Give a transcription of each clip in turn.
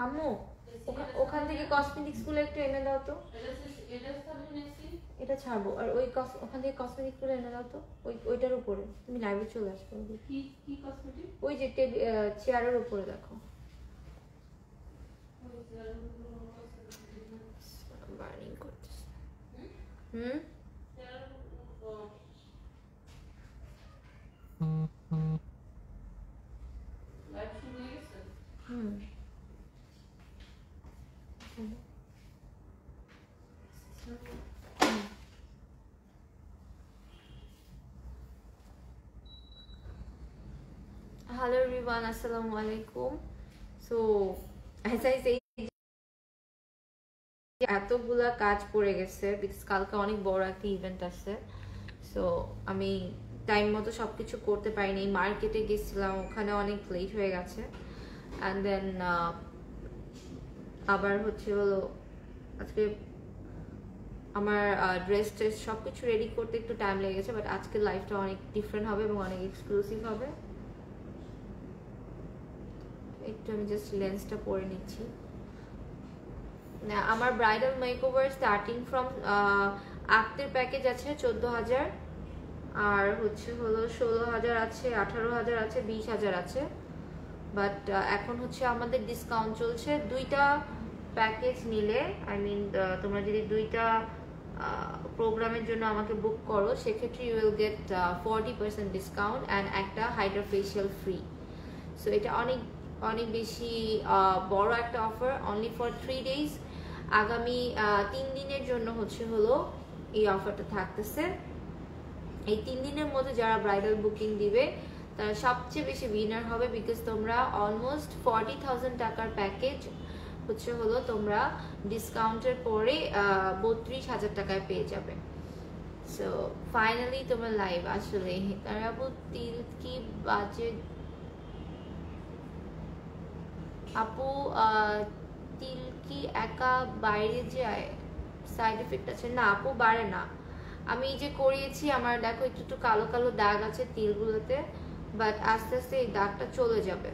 আম্মু ওখান থেকে কসমেটিক্স গুলো একটু এনে দাও তো। এটা ছাড়বো আর ওই ওখান থেকে কসমেটিক্স গুলো এনে দাও তো, ওইটার উপরে তুমি লাইভে চলে আসবে। কি কসমেটিক? ওই যে চেয়ারের উপরে দেখো। বার্নিং করতেছে। Hello everyone, assalamu alaikum. So as I say, এতগুলা কাজ পড়ে গেছে বিকজ কালকে অনেক বড় একটা ইভেন্ট আছে। সো আমি টাইম মতো সবকিছু করতে পারিনি। মার্কেটে গেছিলাম, ওখানে অনেক লেট হয়ে গেছে। অ্যান্ড দেন আবার হলো আজকে আমার ড্রেস ট্রেস সবকিছু রেডি করতে একটু টাইম লেগেছে। বাট আজকের লাইফটা অনেক ডিফারেন্ট হবে এবং অনেক এক্সক্লুসিভ হবে। একটু আমি জাস্ট লেন্সটা পরে নিচ্ছি। আমার ব্রাইডাল মেকওভার স্টার্টিং ফ্রম আক্তের প্যাকেজ আছে 14,000, আর হলো 16,000 আছে, 18,000 আছে, 20,000 আছে। বাট এখন আমাদের ডিসকাউন্ট চলছে। দুইটা প্যাকেজ নিলে তোমরা যদি দুইটা প্রোগ্রামের জন্য আমাকে বুক করো সেক্ষেত্রে you will get 40% discount and একটা হাইড্রা ফেশিয়াল ফ্রি। সো এটা অনেক অনেক বেশি বড় একটা অফার, অনলি ফর 3 days। আগামী 3 দিনের জন্য হলো এই অফারটা থাকতেছে। এই 3 দিনের মধ্যে যারা ব্রাইডাল বুকিং দিবে তারা সবচেয়ে বেশি উইনার হবে, বিকজ তোমরা অলমোস্ট 40,000 টাকার প্যাকেজ হলো তোমরা ডিসকাউন্টের পরে 32,000 টাকায় পেয়ে যাবে। সো ফাইনালি তোমার লাইভ আসলে তারাবু তিল কি বাজে আপু, তিল কি একা বাইরে যায়? সাইড এফেক্ট আছে? না আপু, বাড়ে না। আমি যে করিয়েছি আমার দেখো একটু একটু কালো কালো দাগ আছে তিলগুলোতে, বাট আস্তে আস্তে এই দাগটা চলে যাবে।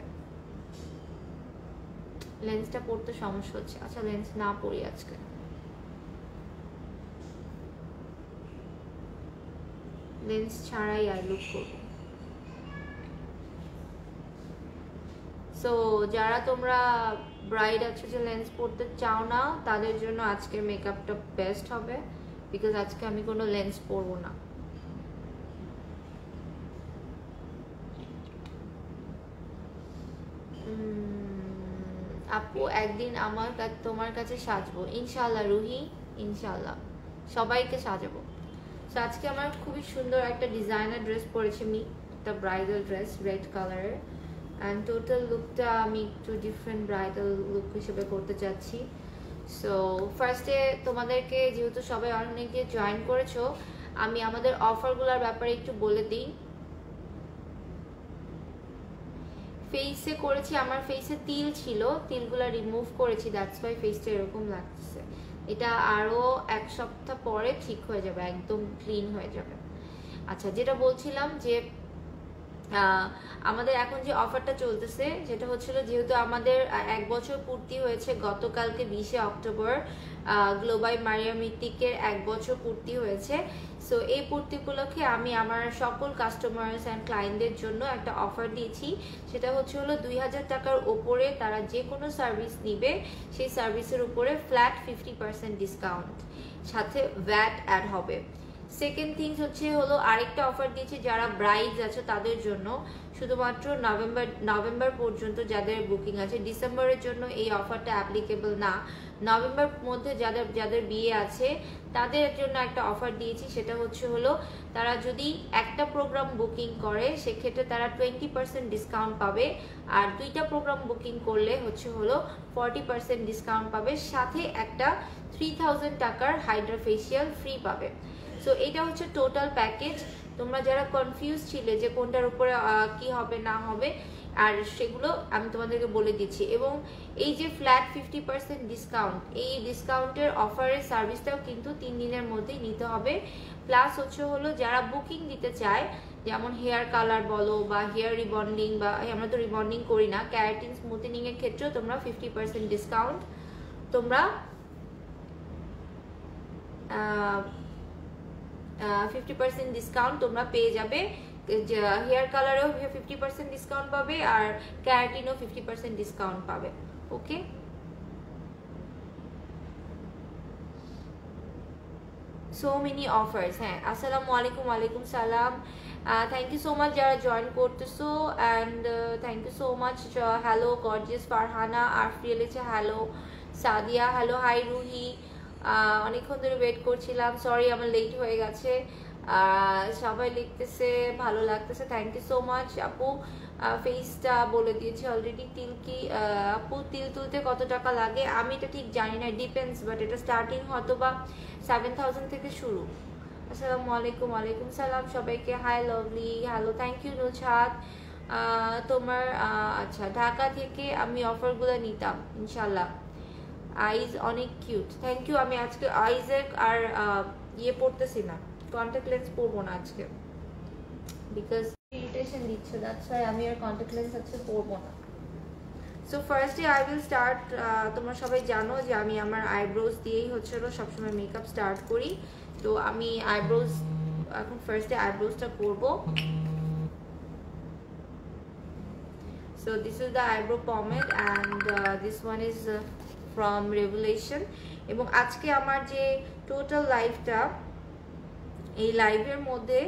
লেন্সটা পড়তে সমস্যা হচ্ছে। আচ্ছা লেন্স না পরি আজকে। লেন্স ছাড়াই আই লুক করবো। সো যারা তোমরা ব্রাইড আছো যে লেন্স পড়তে চাও না তাদের জন্য আজকের মেকআপটা বেস্ট হবে, বিকজ আজকে আমি কোনো লেন্স পরবো না। আপু একদিন তোমার কাছে সাজবো ইনশাআল্লাহ রুহি, ইনশাআল্লাহ সবাইকে সাজাবো। তো আজকে আমার খুবই সুন্দর একটা ডিজাইনার ড্রেস পরেছি আমি, একটা ব্রাইডাল ড্রেস রেড কালারের। অ্যান্ড টোটাল লুকটা আমি একটু ডিফারেন্ট ব্রাইডাল লুক হিসেবে করতে চাচ্ছি। সো ফার্স্টে তোমাদেরকে যেহেতু সবাই অনেকে জয়েন করেছো, আমি আমাদের অফারগুলোর ব্যাপারে একটু বলে দিই। ফেসে করেছি, আমার ফেসে তিল ছিল, তিলগুলো রিমুভ করেছি, দ্যাটস ওয়াই ফেসটা এরকম লাগছে। এটা আরও 1 সপ্তাহ পরে ঠিক হয়ে যাবে, একদম ক্লিন হয়ে যাবে। আচ্ছা যেটা বলছিলাম যে আমাদের এখন যে অফারটা চলতেছে সেটা হচ্ছিল, যেহেতু আমাদের 1 বছর পূর্তি হয়েছে গতকালকে 20শে অক্টোবর, গ্লোবাল মারিয়া মিত্তিকের 1 বছর পূর্তি হয়েছে। সো এই পূর্তি উপলক্ষে আমি আমার সকল কাস্টমার্স অ্যান্ড ক্লায়েন্টদের জন্য একটা অফার দিয়েছি। সেটা হলো 2,000 টাকার ওপরে তারা যে কোনো সার্ভিস নিবে সেই সার্ভিসের উপরে ফ্ল্যাট 50% ডিসকাউন্ট, সাথে ভ্যাট অ্যাড হবে। সেকেন্ড থিংস হলো আরেকটা অফার দিয়েছি যারা ব্রাইডস আছে তাদের জন্য, শুধুমাত্র নভেম্বর পর্যন্ত যাদের বুকিং আছে। ডিসেম্বরের জন্য এই অফারটা অ্যাপ্লিকেবল না। নভেম্বর মধ্যে যাদের বিয়ে আছে তাদের জন্য একটা অফার দিয়েছি। সেটা হলো তারা যদি একটা প্রোগ্রাম বুকিং করে সেক্ষেত্রে তারা 20% ডিসকাউন্ট পাবে, আর 2টা প্রোগ্রাম বুকিং করলে হলো 40% ডিসকাউন্ট পাবে, সাথে একটা 3,000 টাকার হাইড্রা ফেশিয়াল ফ্রি পাবে। সো এটা হচ্ছে টোটাল প্যাকেজ। তোমরা যারা কনফিউজ ছিলে যে কোনটার উপরে কি হবে না হবে, আর সেগুলো আমি তোমাদেরকে বলে দিচ্ছি। এবং এই যে ফ্ল্যাট 50% ডিসকাউন্ট, এই ডিসকাউন্টের অফারের সার্ভিসটাও কিন্তু 3 দিনের মধ্যেই নিতে হবে। প্লাস হলো যারা বুকিং দিতে চায় যেমন হেয়ার কালার বলো বা হেয়ার রিবন্ডিং, বা আমরা তো রিবন্ডিং করি না, ক্যারাটিন স্মুথেনিং এর ক্ষেত্রেও তোমরা 50% ডিসকাউন্ট তোমরা 50% ডিসকাউন্ট তোমরা পেয়ে যাবে। হেয়ার কালারেও 50% ডিসকাউন্ট পাবে আর ক্যারাটিনও 50% ডিসকাউন্ট পাবে। Okay, so many offers. হ্যাঁ, আসসালামু আলাইকুম। ওয়ালাইকুম সালাম। থ্যাংক ইউ সো মাচ যারা জয়েন করতেছো, and thank you so much. Hello gorgeous Farhana, Arfia লিখছে hello, Sadia hello, hi Ruhi. অনেকক্ষণ ধরে ওয়েট করছিলাম, সরি আমার লেট হয়ে গেছে। সবাই লিখতেছে ভালো লাগতেছে, থ্যাংক ইউ সো মাচ আপু। ফেসটা বলে দিয়েছে অলরেডি। তিল কি আপু, তিল তুলতে কত টাকা লাগে? আমি এটা ঠিক জানি না, ডিপেন্ডস, বাট এটা স্টার্টিং হয়তো বা 7000 থেকে শুরু। আসসালামু আলাইকুম। ওয়ালাইকুম সালাম সবাইকে। Hi lovely, hello, thank you Nushad. তোমার আচ্ছা, ঢাকা থেকে আমি অফারগুলো নিতাম ইনশাল্লাহ। আইজ অনেক কিউট, থ্যাংক ইউ। আমি আজকে আইজের আর ইয়ে পড়তেছি না, কন্ট্যাক্ট লেন্স পরবো না আজকে, বিকজ ইরিটেশন দিচ্ছে, দ্যাটস ওয়াই আমি আর কন্ট্যাক্ট লেন্স আজকে পরবো না। সো ফার্স্টে আই উইল স্টার্ট। তোমরা সবাই জানো যে আমি আমার আইব্রোজ দিয়েই হচ্ছিল সবসময় মেকআপ স্টার্ট করি। তো আমি আইব্রোজ এখন ফার্স্টে আইব্রোজটা করবো। So this is the eyebrow pomade and this one is from Revolution. এবং আজকে আমার যে টোটাল লাইফটা, এই লাইভের মধ্যে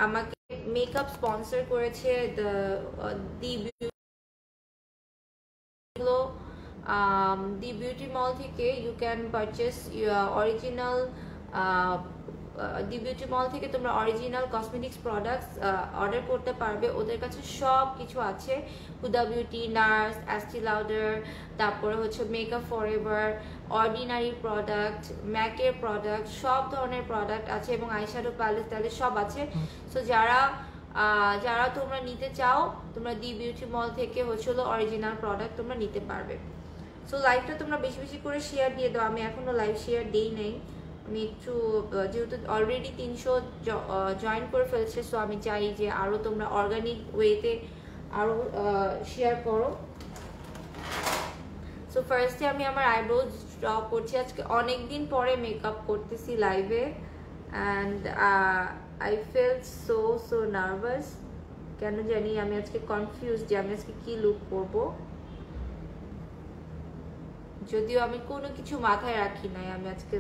আমাকে মেকআপ স্পন্সর করেছে দি বিউটি মল থেকে। You can purchase original the beauty mall থেকে তোমরা অরিজিনাল কসমেটিক্স প্রোডাক্টস অর্ডার করতে পারবে। ওদের কাছে সব কিছু আছে, Huda Beauty, Nars, Estee Lauder, তারপরে হচ্ছে মেকআপ ফরএভার, অর্ডিনারি প্রোডাক্ট, ম্যাকের প্রোডাক্ট, সব ধরনের প্রোডাক্ট আছে এবং আইশ্যাডো প্যালেট ট্যালেট সব আছে। সো যারা তোমরা নিতে চাও, তোমরা দি বিউটি মল থেকে হচ্ছিল অরিজিনাল প্রোডাক্ট তোমরা নিতে পারবে। সো লাইভটা তোমরা বেশি বেশি করে শেয়ার দিয়ে দাও। আমি এখনো লাইভ শেয়ার দিই নাই, আমি একটু যেহেতু অলরেডি 300 জয়েন করে ফেলছে, সো আমি চাই যে আরও তোমরা অর্গানিক ওয়েতে আরও শেয়ার করো। সো ফার্স্টে আমি আমার আইব্রোজ ড্র করছি। আজকে অনেক দিন পরে মেকআপ করতেছি লাইভে, and I feel so nervous. কেন জানি আমি আজকে কনফিউজ যে আমি আজকে কি লুক করবো, যদিও আমি কোনো কিছু মাথায় রাখি নাই। আমি আজকে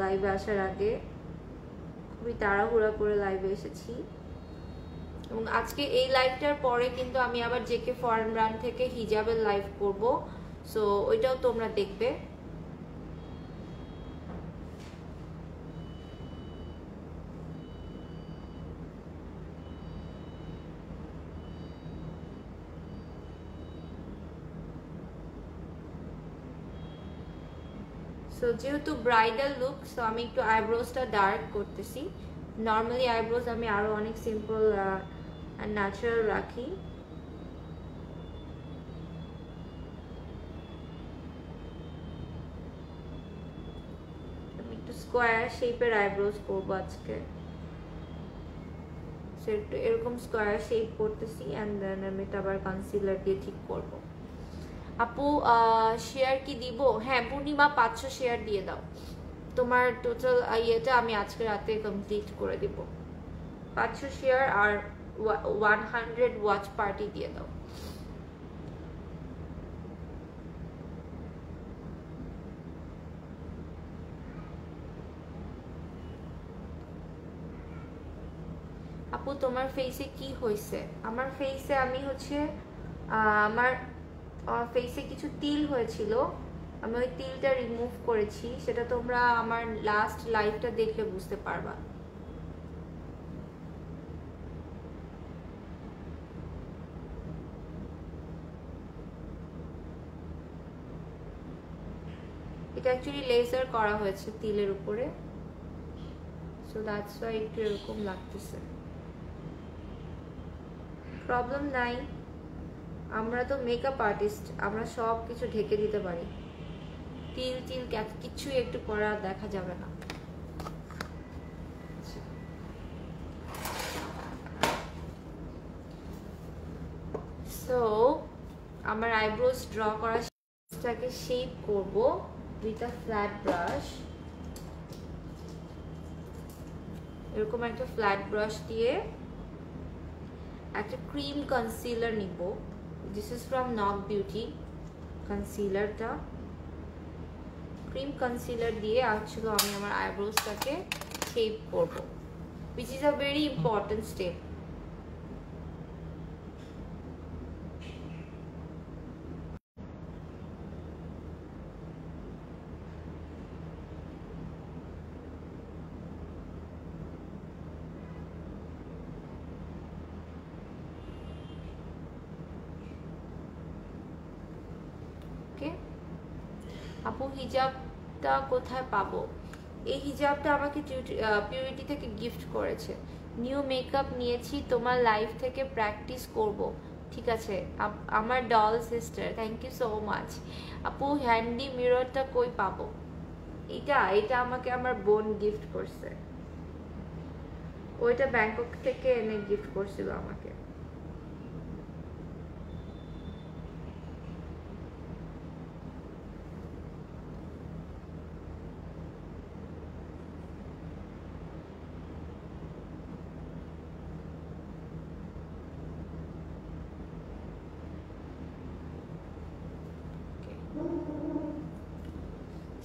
লাইভে আসার আগে খুবই তাড়াহুড়া করে লাইভে এসেছি, এবং আজকে এই লাইভটার পরে কিন্তু আমি আবার জেকে ফরেন ব্র্যান্ড থেকে হিজাবের লাইভ করব। সো ওইটাও তোমরা দেখবে। সো যেহেতু ব্রাইডাল লুক, সো আমি একটু আইব্রোজটা ডার্ক করতেছি। নর্মালি আইব্রোজ আমি আরো অনেক সিম্পল অ্যান্ড ন্যাচারাল রাখি। আমি একটু স্কোয়ার শেপের আইব্রোজ করবো আজকে। সো একটু এরকম স্কোয়ার শেপ করতেছি, অ্যান্ড দেন আমি এটা আবার কনসিলার দিয়ে ঠিক করবো। আপু শেয়ার কি দিব? হ্যাঁ পূর্ণিমা, 500 শেয়ার দিয়ে দাও। তোমার টোটাল ইয়েটা আমি আজকে রাতে কমপ্লিট করে দিব। 500 শেয়ার আর 100 ওয়াচ পার্টি দিয়ে দাও। আপু তোমার ফেসে কি হয়েছে? আমার ফেসে আমি হচ্ছে আমার ফেসে কিছু তিল হয়েছিল, আমি ওই তিলটা রিমুভ করেছি। সেটা তোমরা আমার লাস্ট লাইভটা দেখলে বুঝতে পারবা। এটা অ্যাকচুয়ালি লেজার করা হয়েছে তিলের উপরে, সো দ্যাটস ওয়াই একটু এরকম লাগতেছে। প্রবলেম নাই, আমরা তো মেকআপ আর্টিস্ট, আমরা সব কিছু ঢেকে দিতে পারি। তিল তিল কিছুই একটু করা দেখা যাবে না। সো আমার আইব্রোজ ড্র করাটাকে শেপ করব দুইটা ফ্ল্যাট ব্রাশ, এরকম একটা ফ্ল্যাট ব্রাশ দিয়ে একটা ক্রিম কনসিলার নিব। দিস ইজ ফ্রম নক বিউটি কনসিলারটা। ক্রিম কনসিলার দিয়ে আসলে আমি আমার আইব্রোজটাকে শেপ করব, which is a very important step. আপু হিজাবটা কোথায় পাবো? এই হিজাবটা আমাকে পিউরিটি থেকে গিফট করেছে। নিউ মেকআপ নিয়েছি, তোমার লাইফ থেকে প্র্যাকটিস করব। ঠিক আছে আমার doll sister, thank you so much. আপু হ্যান্ডি মিররটা কই পাবো? এটা আমাকে আমার বোন গিফট করছে, ওইটা ব্যাংকক থেকে এনে গিফট করছিল আমাকে।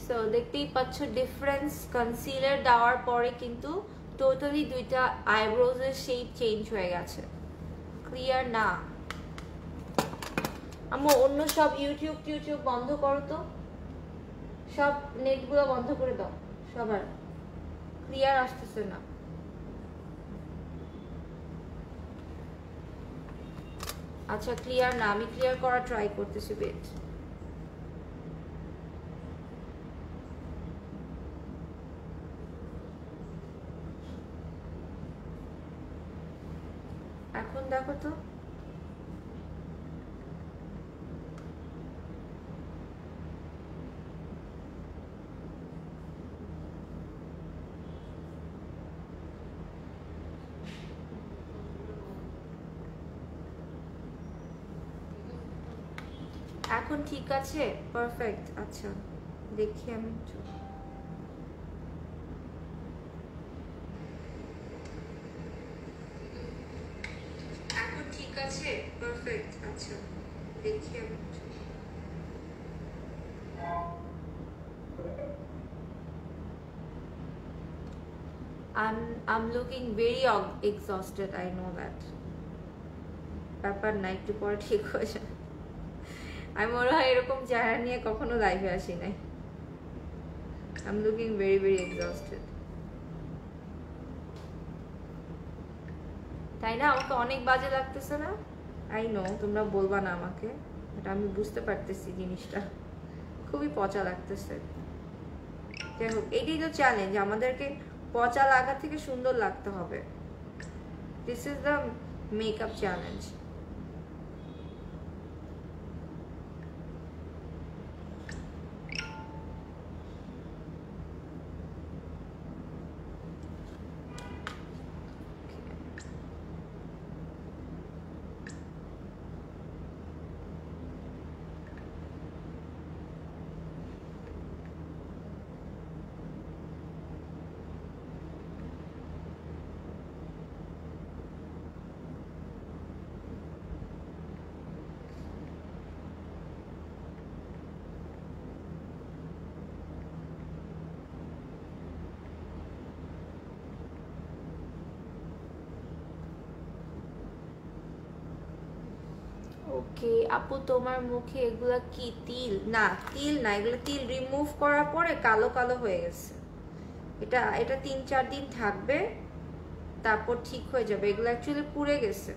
সো দেখতেই পাচ্ছ ডিফারেন্স, কনসিলার দেওয়ার পরে কিন্তু টোটালি দুইটা আইব্রোজের শেপ চেঞ্জ হয়ে গেছে। ক্লিয়ার না? আমার অন্য সব ইউটিউব বন্ধ করো তো, সব নেটগুলো বন্ধ করে দাও, সবার ক্লিয়ার আসতেছে না। আচ্ছা ক্লিয়ার না, আমি ক্লিয়ার করার ট্রাই করতেছি, ওয়েট। এখন দেখো তো, এখন ঠিক আছে? পারফেক্ট। আচ্ছা দেখি আমি একটু, এখন ঠিক আছে? পারফেক্ট। আচ্ছা দেখি আমি একটু, I'm looking very exhausted, I know that. ব্যাপার না, একটু পরে ঠিক হয়ে যাবে। আমি মনে হয় এরকম চেহারা নিয়ে কখনো লাইভে আসি নাই। I'm looking very very exhausted. তাই না? আমাকে অনেক বাজে লাগতেছে না? আই নো তোমরা বলবা না আমাকে, বাট আমি বুঝতে পারতেছি জিনিসটা খুবই পচা লাগতেছে। যাই হোক, এটাই তো চ্যালেঞ্জ, আমাদেরকে পচা লাগা থেকে সুন্দর লাগতে হবে। This is the makeup challenge. Okay আপু, তোমার মুখে এগুলা কি তিল? না তিল না, এগুলো তিল রিমুভ করার পরে কালো কালো হয়ে গেছে। এটা 3-4 দিন থাকবে, তারপর ঠিক হয়ে যাবে। এগুলো অ্যাকচুয়ালি পুড়ে গেছে।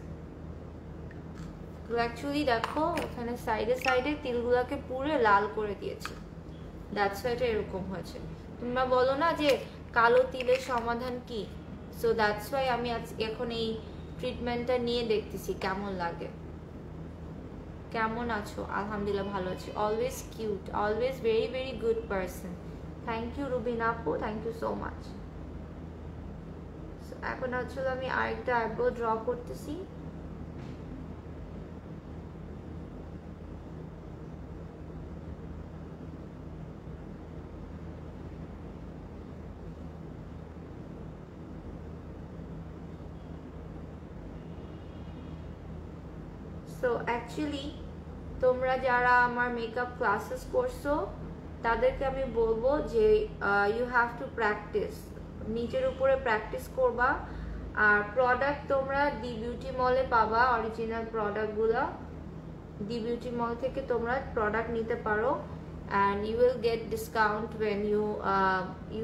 এগুলো অ্যাকচুয়ালি দেখো এখানে সাইডে সাইডে তিলগুলোকে পুড়ে লাল করে দিয়েছে, দ্যাটস ওয়াই এটা এরকম হয়েছে। তোমরা বলো না যে কালো তিলের সমাধান কি, সো দ্যাটস ওয়াই আমি এখন এই ট্রিটমেন্টটা নিয়ে দেখতেছি কেমন লাগে। কেমন আছো? আলহামদুলিল্লাহ ভালো আছি। Always cute, always very very good person. Thank you Rubina আপু, থ্যাংক ইউ সো মাচ। এখন আসলে আমি আরেকটা আইব্রো ড্র করতেছি। সো অ্যাকচুয়ালি তোমরা যারা আমার মেকআপ ক্লাসেস করছো তাদেরকে আমি বলবো যে ইউ হ্যাভ টু প্র্যাকটিস, নিজের উপরে প্র্যাকটিস করবা। আর প্রোডাক্ট তোমরা দি বিউটি মলে পাবা, অরিজিনাল প্রোডাক্টগুলো দি বিউটি মল থেকে তোমরা প্রোডাক্ট নিতে পারো, and you will get discount when you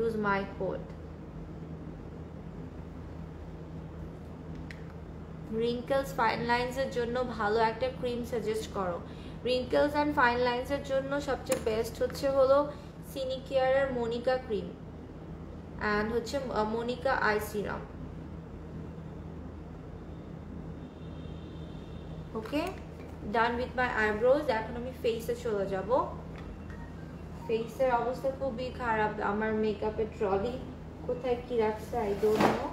use my code. wrinkles fine lines এর জন্য ভালো একটা ক্রিম সাজেস্ট করো। wrinkles and fine lines এর জন্য সবচেয়ে বেস্ট হচ্ছে হলো সিনিকেয়ারের মনিকা ক্রিম and হচ্ছে Monica eye serum. Okay, done with my eyebrows. এখন আমি ফেসে চলে যাব। ফেসের অবস্থা খুবই খারাপ, আমার মেকআপের ট্রলি কোথায় কি রাখছে I don't know.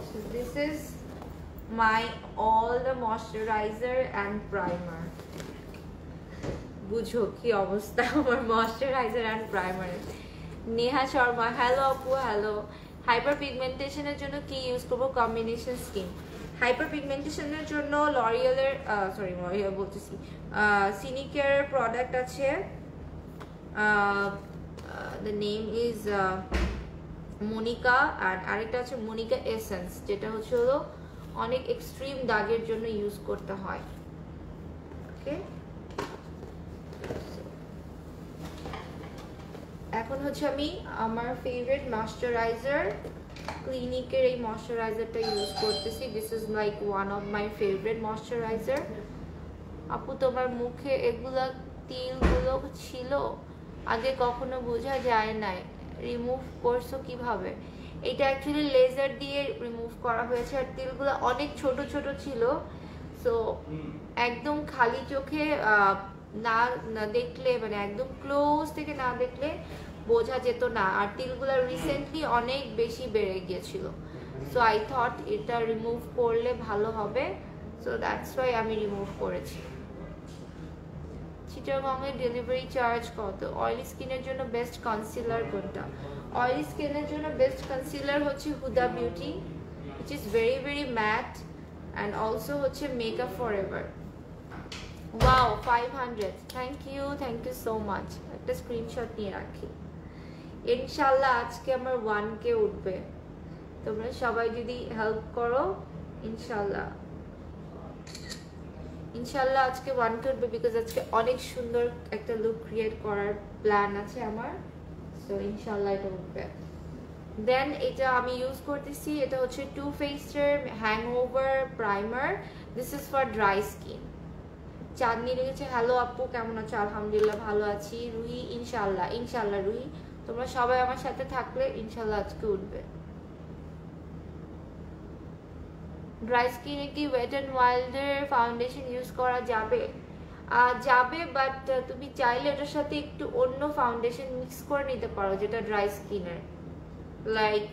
So this is my all the moisturizer and primer. বুঝো কি অবস্থা আমার moisturiser and primer. Neha Sharma, hello আপু, হ্যালো। হাইপার পিগমেন্টেশনের জন্য কি ইউজ করব? Combination skin. হাইপার পিগমেন্টেশনের জন্য লরিয়ালের লরিয়াল বলতেছি সিনিকেয়ারের প্রোডাক্ট আছে, দ্য নেম ইজ মনিকা, আর আরেকটা আছে মনিকা এসেন্স, যেটা হচ্ছে হলো অনেক এক্সট্রিম দাগের জন্য ইউজ করতে হয়। ওকে, এখন হচ্ছে আমি আমার ফেভারিট ময়শ্চারাইজার ক্লিনিকের এই ময়শ্চারাইজারটা ইউজ করতেছি। This is like one of my favourite moisturiser. আপু তোমার মুখে এগুলা তিলগুলো ছিল আগে, কখনো বোঝা যায় নাই, রিমুভ করছো কিভাবে? এটা অ্যাকচুয়ালি লেজার দিয়ে রিমুভ করা হয়েছে, আর তিলগুলো অনেক ছোট ছোট ছিল, সো একদম খালি চোখে না দেখলে, মানে একদম ক্লোজ থেকে না দেখলে বোঝা যেত না। আর তিলগুলো রিসেন্টলি অনেক বেশি বেড়ে গিয়েছিল, সো আই থট এটা রিমুভ করলে ভালো হবে, সো দ্যাটস ওয়াই আমি রিমুভ করেছি। চিটাগংয়ের ডেলিভারি চার্জ কত? অয়েলি স্কিনের জন্য বেস্ট কনসিলার কোনটা? অয়েলি স্কিনের জন্য বেস্ট কনসিলার হচ্ছে Huda Beauty, which is very very matte, and also হচ্ছে makeup forever. Wow 500, thank you so much. একটা স্ক্রিনশট নিয়ে রাখি। ইনশাল্লাহ আজকে আমার 1K উঠবে, তোমরা সবাই যদি হেল্প করো ইনশাল্লাহ আজকে 1K উঠবে, বিকজ আজকে অনেক সুন্দর একটা লুক ক্রিয়েট করার প্ল্যান আছে আমার, সো ইনশাল্লাহ এটা উঠবে। দেন এটা আমি ইউজ করতেছি, এটা হচ্ছে টু ফেসের hangover primer. This is for dry skin. Chandni লিখেছে, হ্যালো আপু কেমন আছো? আলহামদুলিল্লাহ ভালো আছি। রুহি, ইনশাল্লাহ রুহি, তোমরা সবাই আমার সাথে থাকলে ইনশাল্লাহ আজকে উঠবে। ড্রাই স্কিনে কি ওয়েট অ্যান্ড ওয়াইল্ডের ফাউন্ডেশন ইউজ করা যাবে? যাবে, বাট তুমি চাইলে এটার সাথে একটু অন্য ফাউন্ডেশন মিক্স করে নিতে পারো, যেটা ড্রাই স্কিনের, লাইক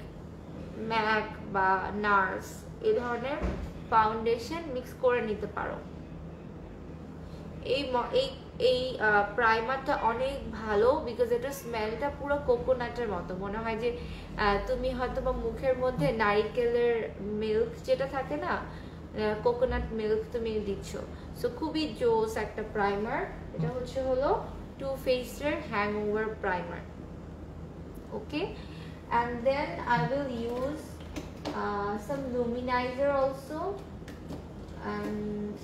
ম্যাক বা নার্স, এই ধরনের ফাউন্ডেশন মিক্স করে নিতে পারো। এই প্রাইমারটা অনেক ভালো, বিকজ এটা স্মেলটা পুরো কোকোনাটের মতো, মনে হয় যে তুমি হয়তো বা মুখের মধ্যে নারিকেলের মিল্ক যেটা থাকে না, কোকোনাট মিল্ক তুমি দিচ্ছ, সো খুবই জোস একটা প্রাইমার। এটা হচ্ছে হলো টু ফেসের hangover primer. Okay, and then I will use some luminizer also, and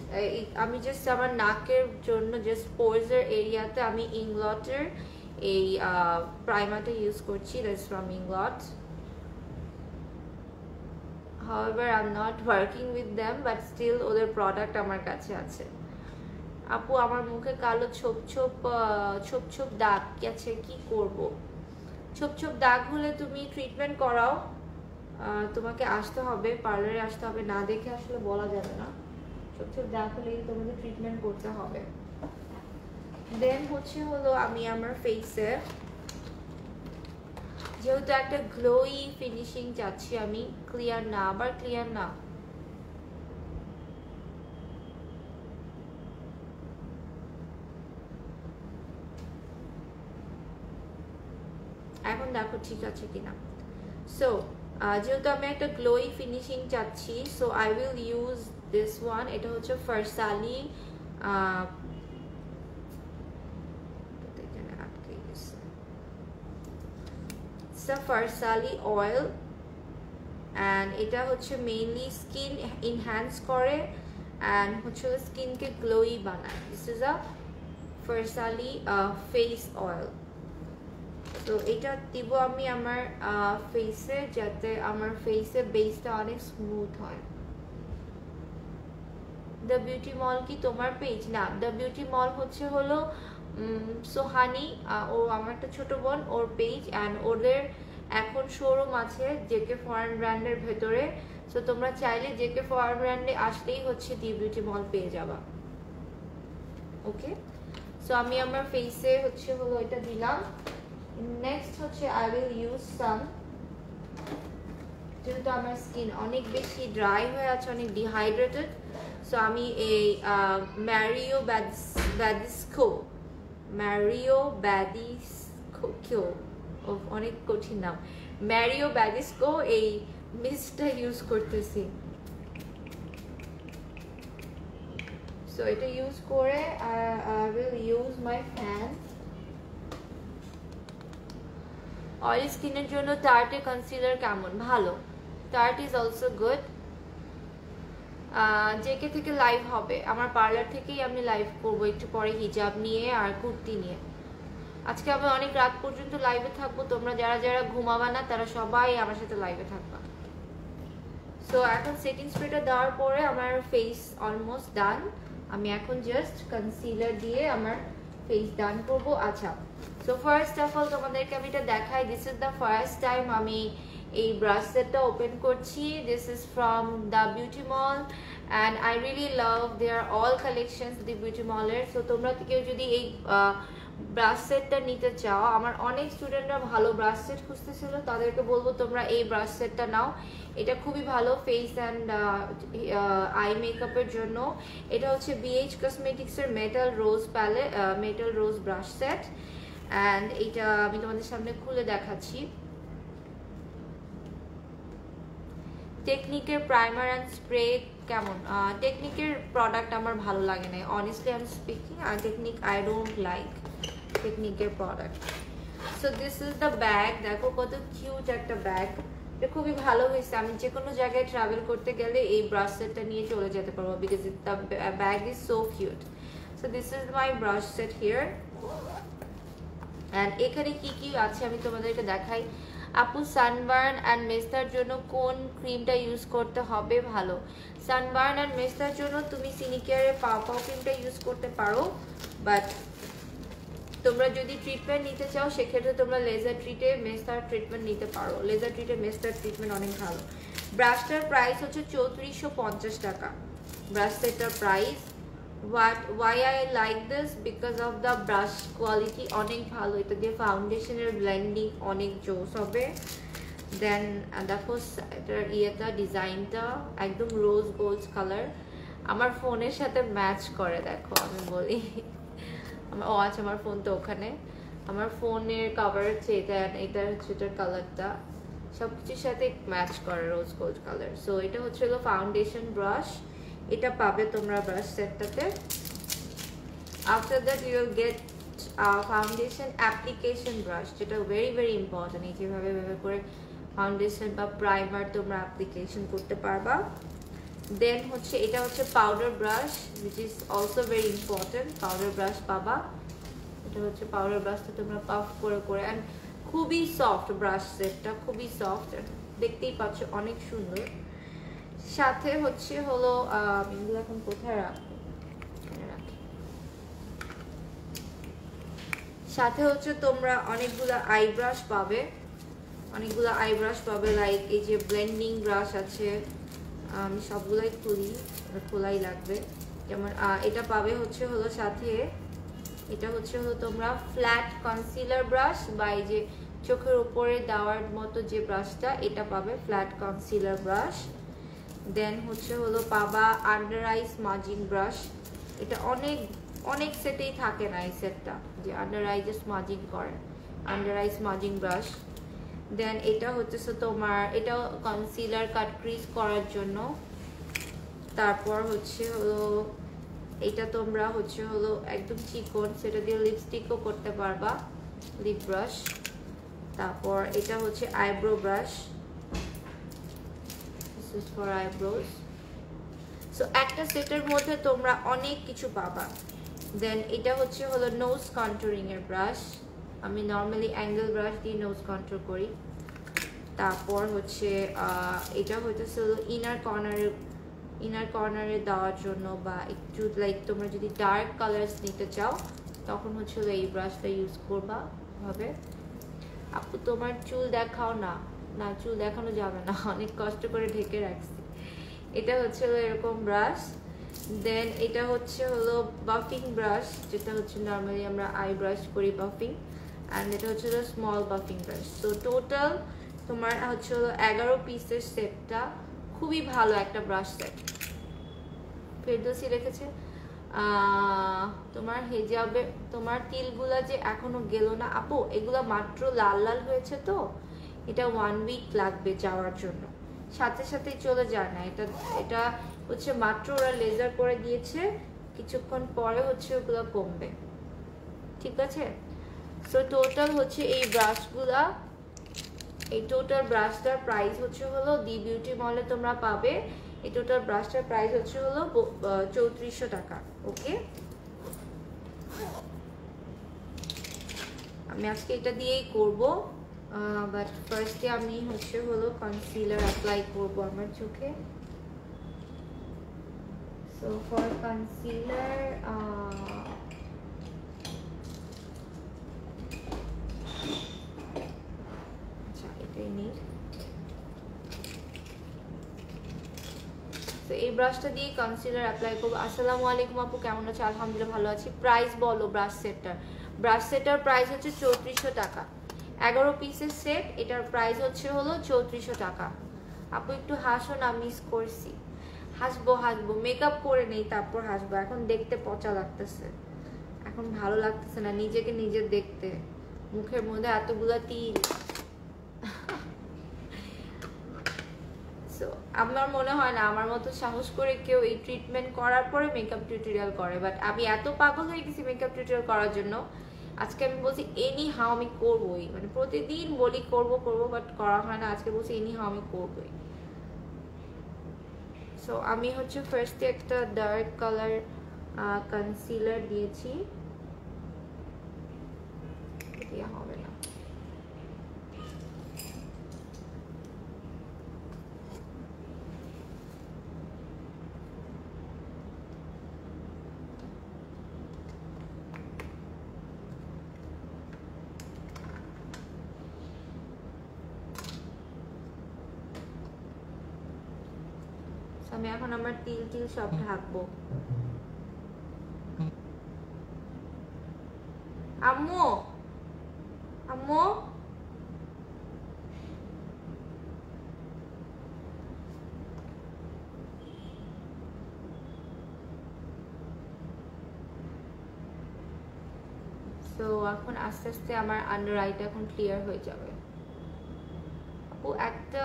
আমি জাস্ট আমার নাকের জন্য জাস্ট পোরসের এরিয়াতে আমি ইংলটের এই প্রাইমারটা ইউজ করছি, that's from Inglot. however I'm not working with them, but still ওদের প্রোডাক্ট আমার কাছে আছে। আপু আমার মুখে কালো ছোপ ছোপ দাগ আছে, কি করব? ছোপ দাগ হলে তুমি ট্রিটমেন্ট করাও, তোমাকে আসতে হবে, পার্লারে আসতে হবে, না দেখে আসলে বলা যাবে না। ছোপ দাগ হলে তোমাকে ট্রিটমেন্ট করতে হবে। দেন হচ্ছে হলো আমি আমার ফেসে যেহেতু একটা গ্লোই ফিনিশিং চাচ্ছি আমি, ক্লিয়ার না, আবার ক্লিয়ার না, এখন দেখো ঠিক আছে কিনা। সো যেহেতু আমি একটা গ্লোই ফিনিশিং চাচ্ছি, so I will use this one. এটা হচ্ছে ফারসালি ফারসালি অয়েল, অ্যান্ড এটা হচ্ছে মেইনলি স্কিন ইনহ্যান্স করে অ্যান্ড হচ্ছে স্কিনকে গ্লোই বানায়। This is a Farsali face oil. তো এটা দিব আমি আমার ফেসে, যাতে আমার ফেসে বেসটা অনেক স্মুথ হয়। দ্য বিউটি মল কি তোমার পেজ? না, দ্য বিউটি মল হচ্ছে হলো সোহানি, ও আমার একটা ছোট বোন, ওর পেজ, অ্যান্ড ওদের এখন শোরুম আছে জেকে ফরেন ব্র্যান্ডের ভেতরে। সো তোমরা চাইলে জেকে ফরেন ব্র্যান্ডে আসলেই হচ্ছে দি বিউটি মল পেয়ে যাবা। ওকে, সো আমি আমার ফেসে হচ্ছে হলো এটা দিলাম। নেক্সট হচ্ছে আই উইল ইউজ সাম, যেহেতু আমার স্কিন অনেক বেশি ড্রাই হয়ে আছে, অনেক ডিহাইড্রেটেড, সো আমি এই ম্যারিও ব্যাডিস্কো, অনেক কঠিন নাম, ম্যারিও ব্যাডিস্কো এই মিস্টটা ইউজ করতেছি। সো এটা ইউজ করে I will use my fan. Oily স্কিনের জন্য টার্টে কনসিলার কেমন? ভালো, Tarte is also good. JK থেকে লাইভ হবে, আমার পার্লার থেকেই আমি লাইভ করবো একটু পরে, হিজাব নিয়ে আর কুর্তি নিয়ে। আজকে আমি অনেক রাত পর্যন্ত লাইভে থাকবো, তোমরা যারা যারা ঘুমাবা না তারা সবাই আমার সাথে লাইভে থাকবা। সো এখন সেটিং স্প্রেটা দেওয়ার পরে আমার ফেস অলমোস্ট ডান। আমি এখন জাস্ট কনসিলার দিয়ে আমার ফেস ডান করব। আচ্ছা, সো ফার্স্ট অফ অল তোমাদেরকে আমি এটা দেখাই। This is the first time আমি এই ব্রাশ সেটটা ওপেন করছি। This is from the beauty mall and I really love their all collections the beauty মলের। সো তোমরা কেউ যদি এই ব্রাশ সেটটা নিতে চাও, আমার অনেক স্টুডেন্টরা ভালো ব্রাশ সেট খুঁজতেছিল, তাদেরকে বলবো তোমরা এই ব্রাশ সেটটা নাও। এটা খুবই ভালো ফেস অ্যান্ড আই মেকআপের জন্য। এটা হচ্ছে BH কসমেটিক্সের metal rose brush set, and এটা আমি তোমাদের সামনে খুলে দেখাচ্ছি। টেকনিকের প্রাইমার অ্যান্ড স্প্রে কেমন? টেকনিকের প্রোডাক্ট আমার ভালো লাগে না, অনেস্টলি আই এম স্পিকিং। আর টেকনিক আই ডোন্ট লাইক টেকনিকের প্রোডাক্ট। So this is the bag. দেখো কত কিউট একটা ব্যাগ, এটা খুবই ভালো হয়েছে। আমি যে কোনো জায়গায় ট্রাভেল করতে গেলে এই ব্রাশ সেটটা নিয়ে চলে যেতে পারবো, because the bag is so cute. So this is my brush set here, and এখানে কি কি আছে আমি তোমাদেরকে দেখাই। আপু সানবার্ন অ্যান্ড মেস্তার জন্য কোন ক্রিমটা ইউজ করতে হবে ভালো? সানবার্ন অ্যান্ড মেস্তার জন্য তুমি সিনিকেয়ারের পাও ক্রিমটা ইউজ করতে পারো, বাট তোমরা যদি ট্রিটমেন্ট নিতে চাও সেক্ষেত্রে তোমরা লেজার ট্রিটে মেস্তার ট্রিটমেন্ট নিতে পারো। লেজার ট্রিটে মেস্তার ট্রিটমেন্ট অনেক ভালো। ব্রাশটার প্রাইস হচ্ছে 3450 টাকা ব্রাশ সেটটার price. why I like this because of the brush quality অনেক ভালো, এটা দিয়ে ফাউন্ডেশনের ব্লেন্ডিং অনেক জোস হবে। দেন দেখো এটার ইয়েটা ডিজাইনটা একদম রোজ গোল্ড কালার, আমার ফোনের সাথে ম্যাচ করে। দেখো আমি বলি ও আচ্ছা, আমার ফোন তো ওখানে, আমার ফোনের কাভার হচ্ছে এটা, এটার হচ্ছে এটার কালারটা সবকিছুর সাথে ম্যাচ করে, রোজ গোল্ড কালার। সো এটা হচ্ছে ফাউন্ডেশন ব্রাশ, এটা পাবে তোমরা ব্রাশ সেটটাতে। After that you will get foundation application brush, যেটা ভেরি ভেরি ইম্পর্টেন্ট। এই যেভাবে করে ফাউন্ডেশন বা প্রাইমার তোমরা অ্যাপ্লিকেশন করতে পারবা। দেন হচ্ছে এটা হচ্ছে powder brush, which is also very important. Powder brush পাবা, এটা হচ্ছে পাউডার ব্রাশটা তোমরা পাফ করে করে, অ্যান্ড খুবই সফট ব্রাশ সেটটা, খুবই সফট, দেখতেই পাচ্ছ অনেক সুন্দর। সাথে হচ্ছে হলো এগুলো এখন কোথায় রাখি, সাথে হচ্ছে তোমরা অনেকগুলো আই ব্রাশ পাবে, লাইক এই যে ব্লেন্ডিং ব্রাশ আছে, আমি সবগুলাই খোলাই লাগবে। যেমন এটা পাবে হচ্ছে হলো সাথে, এটা হচ্ছে হলো তোমরা ফ্ল্যাট কনসিলার ব্রাশ, বা এই যে চোখের উপরে দেওয়ার মতো যে ব্রাশটা, এটা পাবে ফ্ল্যাট কনসিলার ব্রাশ। দেন হচ্ছে হলো পাবা আন্ডার আই স্মাজিং ব্রাশ, এটা অনেক সেটেই থাকে না এই সেটটা, যে আন্ডার আই যে স্মাজিং করে, আন্ডার আই স্মাজিং ব্রাশ। দেন এটা হচ্ছে তোমার, এটা কনসিলার কাট ক্রিজ করার জন্য। তারপর হচ্ছে হলো এটা তোমরা হচ্ছে হলো একদম চিকন, সেটা দিয়ে লিপস্টিকও করতে পারবা, লিপ ব্রাশ। তারপর এটা হচ্ছে eyebrow brush, this is for eyebrows. So একটা সেটের মধ্যে তোমরা অনেক কিছু পাবা। দেন এটা হচ্ছে হলো নোজ কন্টুরিং এর ব্রাশ, আমি নর্মালি অ্যাঙ্গেল ব্রাশ দিয়ে নোজ কন্ট্রোল করি। তারপর হচ্ছে এটা হচ্ছে ইনার কর্নারে দেওয়ার জন্য, বা একটু লাইক তোমরা যদি ডার্ক কালার্স নিতে চাও তখন হচ্ছে এই ব্রাশটা ইউজ করবা হবে। আপু তোমার চুল দেখাও না। না, চুল দেখানো যাবে না, অনেক কষ্ট করে ঢেকে রাখছি। এটা হচ্ছে হলো এরকম ব্রাশ। দেন এটা হচ্ছে হলো বাফিং ব্রাশ, যেটা হচ্ছে নর্মালি আমরা আই ব্রাশ করি বাফিং, অ্যান্ড এটা হচ্ছে হলো স্মল বাফিং ব্রাশ। তো টোটাল তোমার হচ্ছে হলো 11 পিসের সেটটা, খুবই ভালো একটা ব্রাশ সেট। ফেরদৌসি রেখেছে তোমার হেজাবে তোমার তিলগুলা যে এখনো গেল না আপু, এগুলা মাত্র লাল লাল হয়েছে, তো এটা 1 উইক লাগবে যাওয়ার জন্য, সাথে সাথেই চলে যায় না। এটা হচ্ছে মাত্র ওরা লেজার করে দিয়েছে, কিছুক্ষণ পরে হচ্ছে ওগুলো কমবে, ঠিক আছে? সো টোটাল হচ্ছে এই ব্রাশগুলা, এই টোটাল ব্রাশটার প্রাইস হচ্ছে হলো দি বিউটি মলে তোমরা পাবে। এই টোটাল ব্রাশটার প্রাইস হচ্ছে হলো 3400 টাকা। ওকে, আমি আজকে এটা দিয়েই করব, বাট ফার্স্টে আমি হচ্ছে হলো কনসিলার অ্যাপ্লাই করব আমার চোখে। সো ফর কনসিলার আচ্ছা এটাই নিই। তো এই ব্রাশটা দিয়ে কনসিলার অ্যাপ্লাই করবো। আসসালামু আলাইকুম আপু, কেমন আছো? আলহামদুলিল্লাহ ভালো আছি। প্রাইস বলো ব্রাশ সেটটার। ব্রাশ সেটটার প্রাইস হচ্ছে 3400 টাকা, 11 পিসের সেট, এটার প্রাইস হচ্ছে হলো 3400 টাকা। আপু একটু হাসো না, মিস করছি। হাসবো হাসবো, মেকআপ করে নেই তারপর হাসবো, এখন দেখতে পচা লাগতেছে, এখন ভালো লাগতেছে না নিজেকে নিজের দেখতে, মুখের মধ্যে এতগুলা তিল। আমার মনে হয় না আমার মতো সাহস করে কেউ এই ট্রিটমেন্ট করার পরে মেকআপ টিউটোরিয়াল করে, বাট আমি এত পাগল হয়ে গেছি মেকআপ টিউটোরিয়াল করার জন্য, আজকে আমি বলছি এনি হাও আমি করবোই, মানে প্রতিদিন বলি করবো করবো, বাট করা হয় না, আজকে বলছি এনি হাও আমি করবোই। সো আমি হচ্ছে ফার্স্টে একটা ডার্ক কালার কনসিলার দিয়েছি, এটা হবে না। আমি এখন আমার তিল তিল সব ঢাকবো। আম্মু আম্মু তো এখন আস্তে আস্তে আমার আন্ডার আইটা এখন ক্লিয়ার হয়ে যাবে। আপু একটা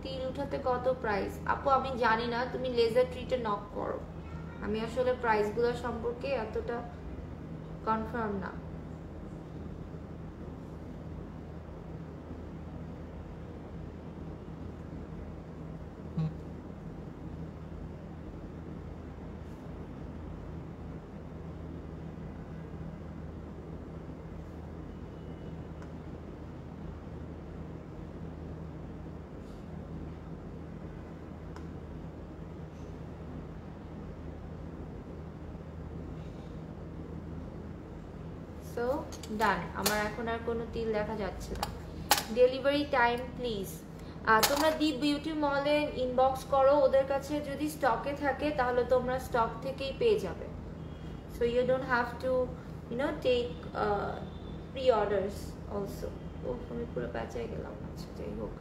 তিল উঠাতে কত প্রাইস? আপু আমি জানি না, তুমি লেজার ট্রিটে নক করো, আমি আসলে প্রাইসগুলো সম্পর্কে এতটা কনফার্ম না। সো ডান, আমার এখন আর কোনো তিল দেখা যাচ্ছে না। Delivery time please. তোমরা দি বিউটি মলে ইনবক্স করো, ওদের কাছে যদি স্টকে থাকে তাহলে তোমরা স্টক থেকেই পেয়ে যাবে। So you don't have to take pre orders also. ও আমি পুরো প্যাচাই গেলাম, আচ্ছা যাই হোক।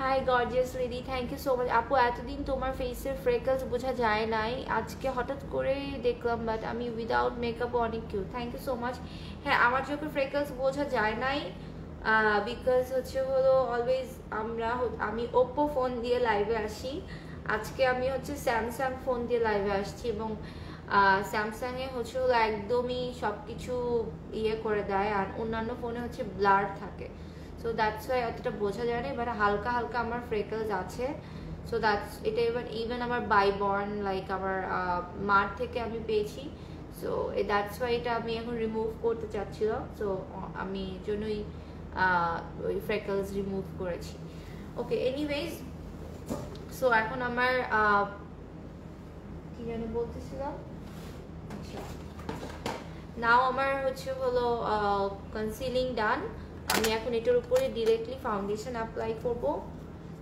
Hi gorgeous lady, thank you so much. আপু এতদিন তোমার ফেসের ফ্রেকলস বোঝা যায় নাই, আজকে হঠাৎ করে দেখলাম, বাট আমি উইদাউট মেকআপ অনেক cute. Thank you so much. হ্যাঁ আমার চোখে ফ্রেকলস বোঝা যায় নাই, বিকজ হচ্ছে হলো অলওয়েজ আমি ওপ্পো ফোন দিয়ে লাইভে আসি, আজকে আমি হচ্ছে স্যামসাং ফোন দিয়ে লাইভে আসছি, এবং স্যামসাংয়ে হচ্ছে হলো একদমই সব কিছু ইয়ে করে দেয়, আর অন্যান্য ফোনে হচ্ছে ব্লার থাকে, সো দ্যাটস ওয়াই অতটা বোঝা যায় না। এবার হালকা হালকা আমার ফ্রেকলস আছে, সো দ্যাটস এটা। এবার ইভেন আমার বাই বর্ন লাইক আমার মার থেকে আমি পেয়েছি, সো দ্যাটস ওয়াই এটা আমি এখন রিমুভ করতে চাচ্ছিলাম, সো আমি জন্যই ওই ফ্রেকলস রিমুভ করেছি। ওকে, এনিওয়েজ, সো এখন আমার কি যেন বলতেছিলাম, আচ্ছা, নাও আমার হচ্ছে হলো কনসিলিং ডান। আমি এখন এটার উপরে ডিরেক্টলি ফাউন্ডেশন অ্যাপ্লাই করব।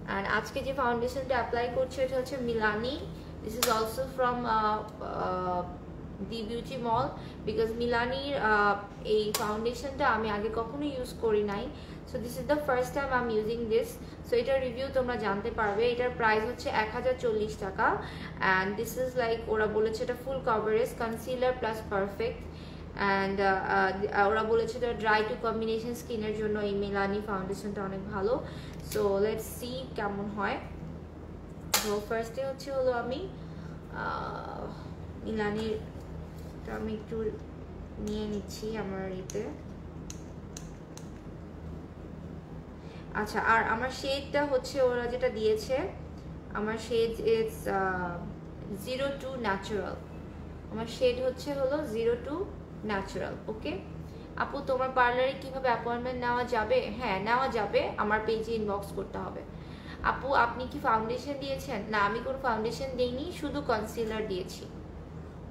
অ্যান্ড আজকে যে ফাউন্ডেশনটা অ্যাপ্লাই করছি এটা হচ্ছে Milani. This is also from the beauty Mall, because মিলানির এই ফাউন্ডেশনটা আমি আগে কখনো ইউজ করি নাই, so this is the first time I am using this. So এটার রিভিউ তোমরা জানতে পারবে। এটার প্রাইস হচ্ছে 1040 টাকা। অ্যান্ড দিস ইজ লাইক, ওরা বলেছে এটা ফুল coverage concealer plus perfect. And ওরা বলেছে এটা ড্রাই টু কম্বিনেশন স্কিনের জন্য এই মিলানি ফাউন্ডেশনটা অনেক ভালো। সো লেটস সি কেমন হয়। তো ফার্স্টে হচ্ছে হলো আমি মিলানির আমি একটু নিয়ে নিচ্ছি আমার এতে। আচ্ছা, আর আমার শেডটা হচ্ছে ওরা যেটা দিয়েছে, আমার শেড ইজ 02 ন্যাচারাল। আমার শেড হচ্ছে হলো 02 ন্যাচারাল। ওকে আপু, তোমার পার্লারে কিভাবে অ্যাপয়েন্টমেন্ট নেওয়া যাবে? হ্যাঁ, নেওয়া যাবে, আমার পেজে ইনবক্স করতে হবে। আপু, আপনি কি ফাউন্ডেশন দিয়েছেন? না, আমি কোনো ফাউন্ডেশন দিইনি, শুধু কনসিলার দিয়েছি।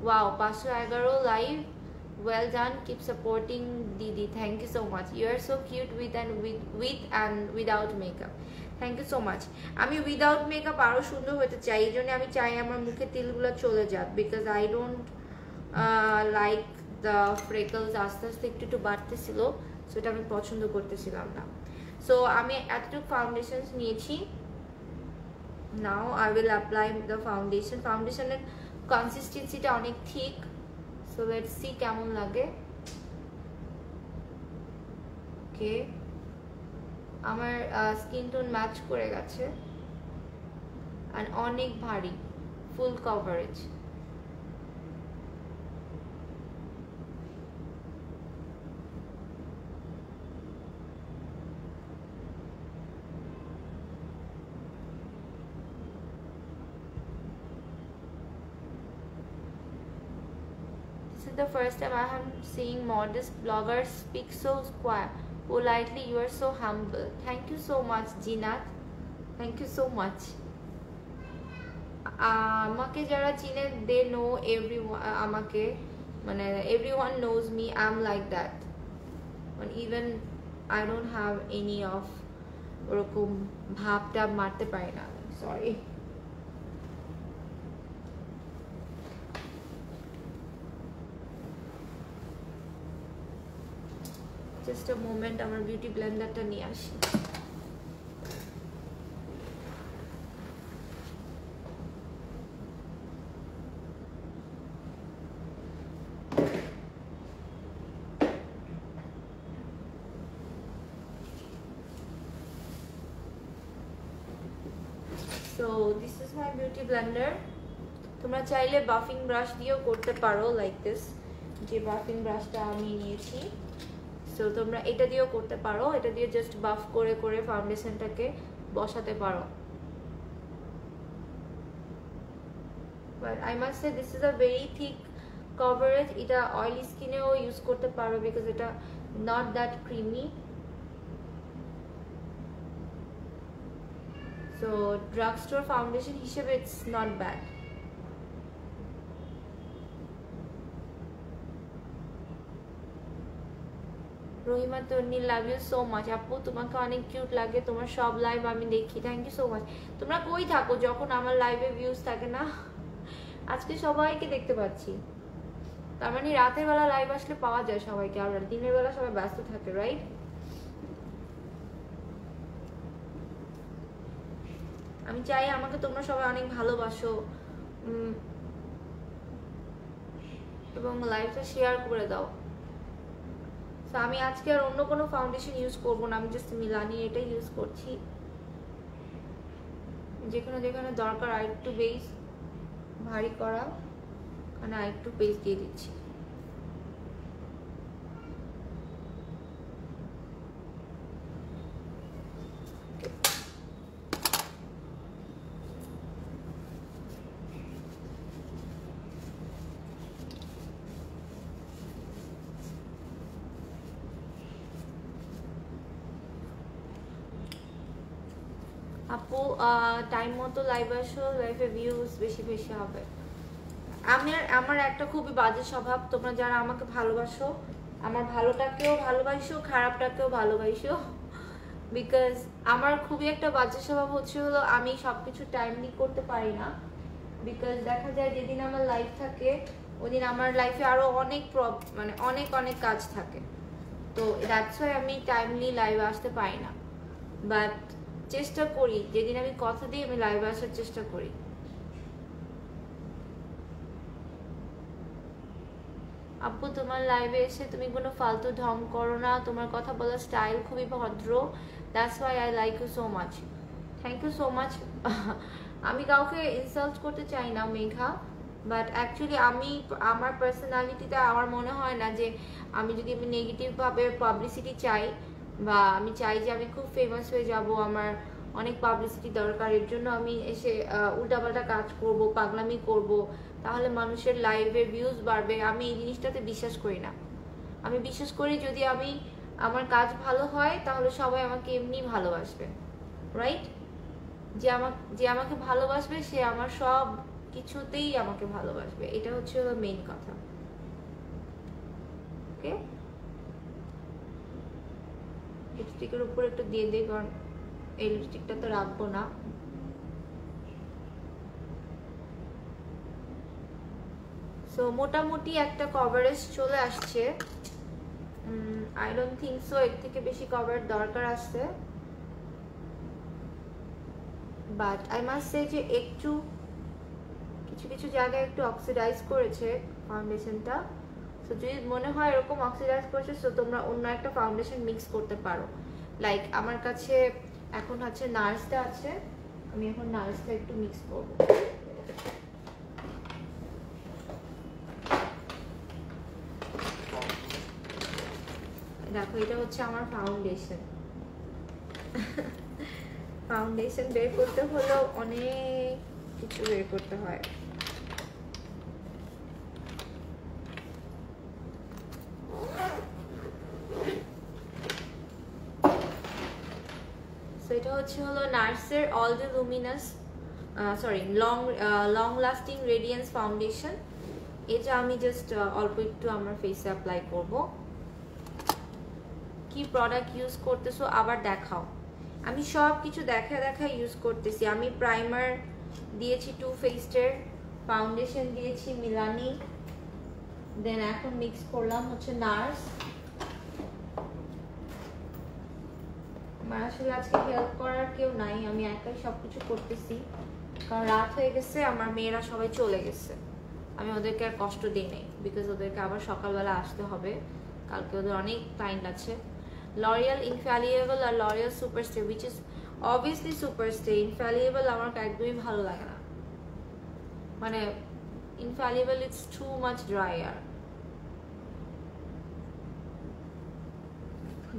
Wow, 511 live, well done, keep supporting Didi, thank you so much, you are so cute with and without makeup, thank you so much. আমি উইদাউট মেকআপ আরো সুন্দর হতে চাই, এই জন্য আমি চাই আমার মুখে তিলগুলো চলে যাক, because I don't like the freckles আস্তে আস্তে একটু একটু বাড়তেছিল, সো এটা আমি পছন্দ করতেছিলাম না। সো আমি এতটুকু ফাউন্ডেশন নিয়েছি। Now I will apply the foundation. ফাউন্ডেশনের কনসিস্টেন্সিটা অনেক ঠিক, সো লেটস সি কেমন লাগে। ওকে, আমার স্কিন টোন ম্যাচ করে গেছে, আর অনেক ভারী, ফুল coverage. The first time I am seeing modest bloggers speak so politely. You are so humble. Thank you so much, Jinat. Thank you so much. আমাকে যারা চিনে, they know everyone, আমাকে মানে everyone knows me, I'm like that, and even I don't have any of ওরকম ভাবটা মারতে পারি না, সরি। জাস্ট আ মোমেন্ট, আমার বিউটি ব্লেন্ডারটা নিয়ে আসি। So this is my beauty Blender. তোমরা চাইলে বাফিং ব্রাশ দিয়েও করতে পারো, লাইক দিস, যে বাফিং ব্রাশটা আমি নিয়েছি, সো তোমরা এটা দিয়েও করতে পারো। এটা দিয়ে জাস্ট বাফ করে করে ফাউন্ডেশনটাকে বসাতে পারো। But I must say this is a very thick coverage. এটা অয়েলি স্কিনেও ইউজ করতে পারো, বিকজ এটা not that creamy. So drugstore foundation হিসেবে it's not bad. Rahima Tonni, love you so much. আপু, তোমাকে অনেক কিউট লাগে, তোমার সব লাইভ আমি দেখি, থ্যাংক ইউ সো মাচ। তোমরা কই থাকো যখন আমার লাইভে ভিউজ থাকে না? আজকে সবাইকে দেখতে পাচ্ছি, তার মানে রাতের বেলা লাইভ আসলে পাওয়া যায় সবাইকে, আর দিনের বেলা সবাই ব্যস্ত থাকে, রাইট? আমি চাই আমাকে তোমরা সবাই অনেক ভালোবাসো এবং লাইভটা শেয়ার করে দাও। তো আমি আজকে আর অন্য কোনো ফাউন্ডেশন ইউজ করব না, আমি জাস্ট মিলানি এটাই ইউজ করছি। যেখানে যেখানে দরকার আর একটু বেস ভারী করা, মানে আর একটু বেস দিয়ে দিচ্ছি। আপু টাইম মতো লাইভ আসো, লাইভে ভিউজ বেশি বেশি হবে। আমার একটা খুবই বাজে স্বভাব, তোমরা যারা আমাকে ভালোবাসো আমার ভালোটাকেও ভালোবাসো, খারাপটাকেও ভালোবাসো। বিকজ আমার খুবই একটা বাজে স্বভাব হলো আমি সবকিছু টাইমলি করতে পারি না। বিকজ দেখা যায় যেদিন আমার লাইফ থাকে ওদিন আমার লাইফে আরো অনেক মানে অনেক অনেক কাজ থাকে, তো দ্যাটস ওয়াই আমি টাইমলি লাইভে আসতে পারি না। বাট চেষ্টা করি, যেদিন আমি কথা দিই আমি লাইভে আসার চেষ্টা করি। আপু তোমার লাইভে এসে তুমি কোনো ফালতু ঢং করো না, তোমার কথা বলার স্টাইল খুবই ভদ্র, that's why I like you so much. Thank you so much. আমি কাউকে ইনসাল্ট করতে চাই না মেঘা, বাট অ্যাকচুয়ালি আমি আমার পার্সোনালিটিটা আমার মনে হয় না যে আমি যদি নেগেটিভভাবে পাবলিসিটি চাই বা আমি চাই যে আমি খুব ফেমাস হয়ে যাব, আমার অনেক পাবলিসিটি দরকার, এর জন্য আমি এসে উল্টাপাল্টা কাজ করব, পাগলামি করব, তাহলে মানুষের লাইভের ভিউজ বাড়বে। আমি এই জিনিসটাতে বিশ্বাস করি না। আমি বিশ্বাস করি যদি আমার কাজ ভালো হয় তাহলে সবাই আমাকে এমনি ভালোবাসবে, রাইট? যে আমাকে ভালোবাসবে সে আমার সব কিছুতেই আমাকে ভালোবাসবে, এটা হচ্ছে মেইন কথা। ওকে, লিপস্টিকের উপর একটু দিয়ে দিই, কারণ এই লিপস্টিকটা তো রাখবো না। সো মোটামুটি একটা কভারেজ চলে আসছে। আই ডোন্ট থিঙ্ক সো এর থেকে বেশি কভার দরকার আছে, বাট আই মাস্ট সে যে একটু কিছু কিছু জায়গায় একটু অক্সিডাইজ করেছে ফাউন্ডেশনটা। সো যদি মনে হয় এরকম অক্সিডাইজ করেছে, সো তোমরা অন্য একটা ফাউন্ডেশন মিক্স করতে পারো। লাইক আমার কাছে এখন হচ্ছে নার্সটা আছে, আমি এখন নার্সটা একটু মিক্স করব। দেখো এটা হচ্ছে আমার ফাউন্ডেশন। ফাউন্ডেশন বের করতে হলেও অনেক কিছু বের করতে হয়। এটা হলো নার্সের all the Luminous long lasting radiance foundation. এটা আমি জাস্ট অল্প একটু আমার ফেসে অ্যাপ্লাই করব। কি প্রোডাক্ট ইউজ করতেছো আবার দেখাও। আমি সব কিছু দেখা ইউজ করতেছি। আমি প্রাইমার দিয়েছি টু ফেস্টের, ফাউন্ডেশন দিয়েছি মিলানি, দেন এখন মিক্স করলাম হচ্ছে নার্স। আমার আসলে আজকে হেল্প করার কেউ নাই, আমি একাই সবকিছু করতেছি, কারণ রাত হয়ে গেছে, আমার মেয়েরা সবাই চলে গেছে। আমি ওদেরকে আর কষ্ট দিই নাই, বিকজ ওদেরকে আবার সকালবেলা আসতে হবে, কালকে ওদের অনেক ক্লায়েন্ট আছে। লরিয়াল ইনফ্যালিয়েবল আর L'Oreal superstay, which is obviously superstay. Infallible আমার একদমই ভালো লাগে না, মানে Infallible it's too much dryer.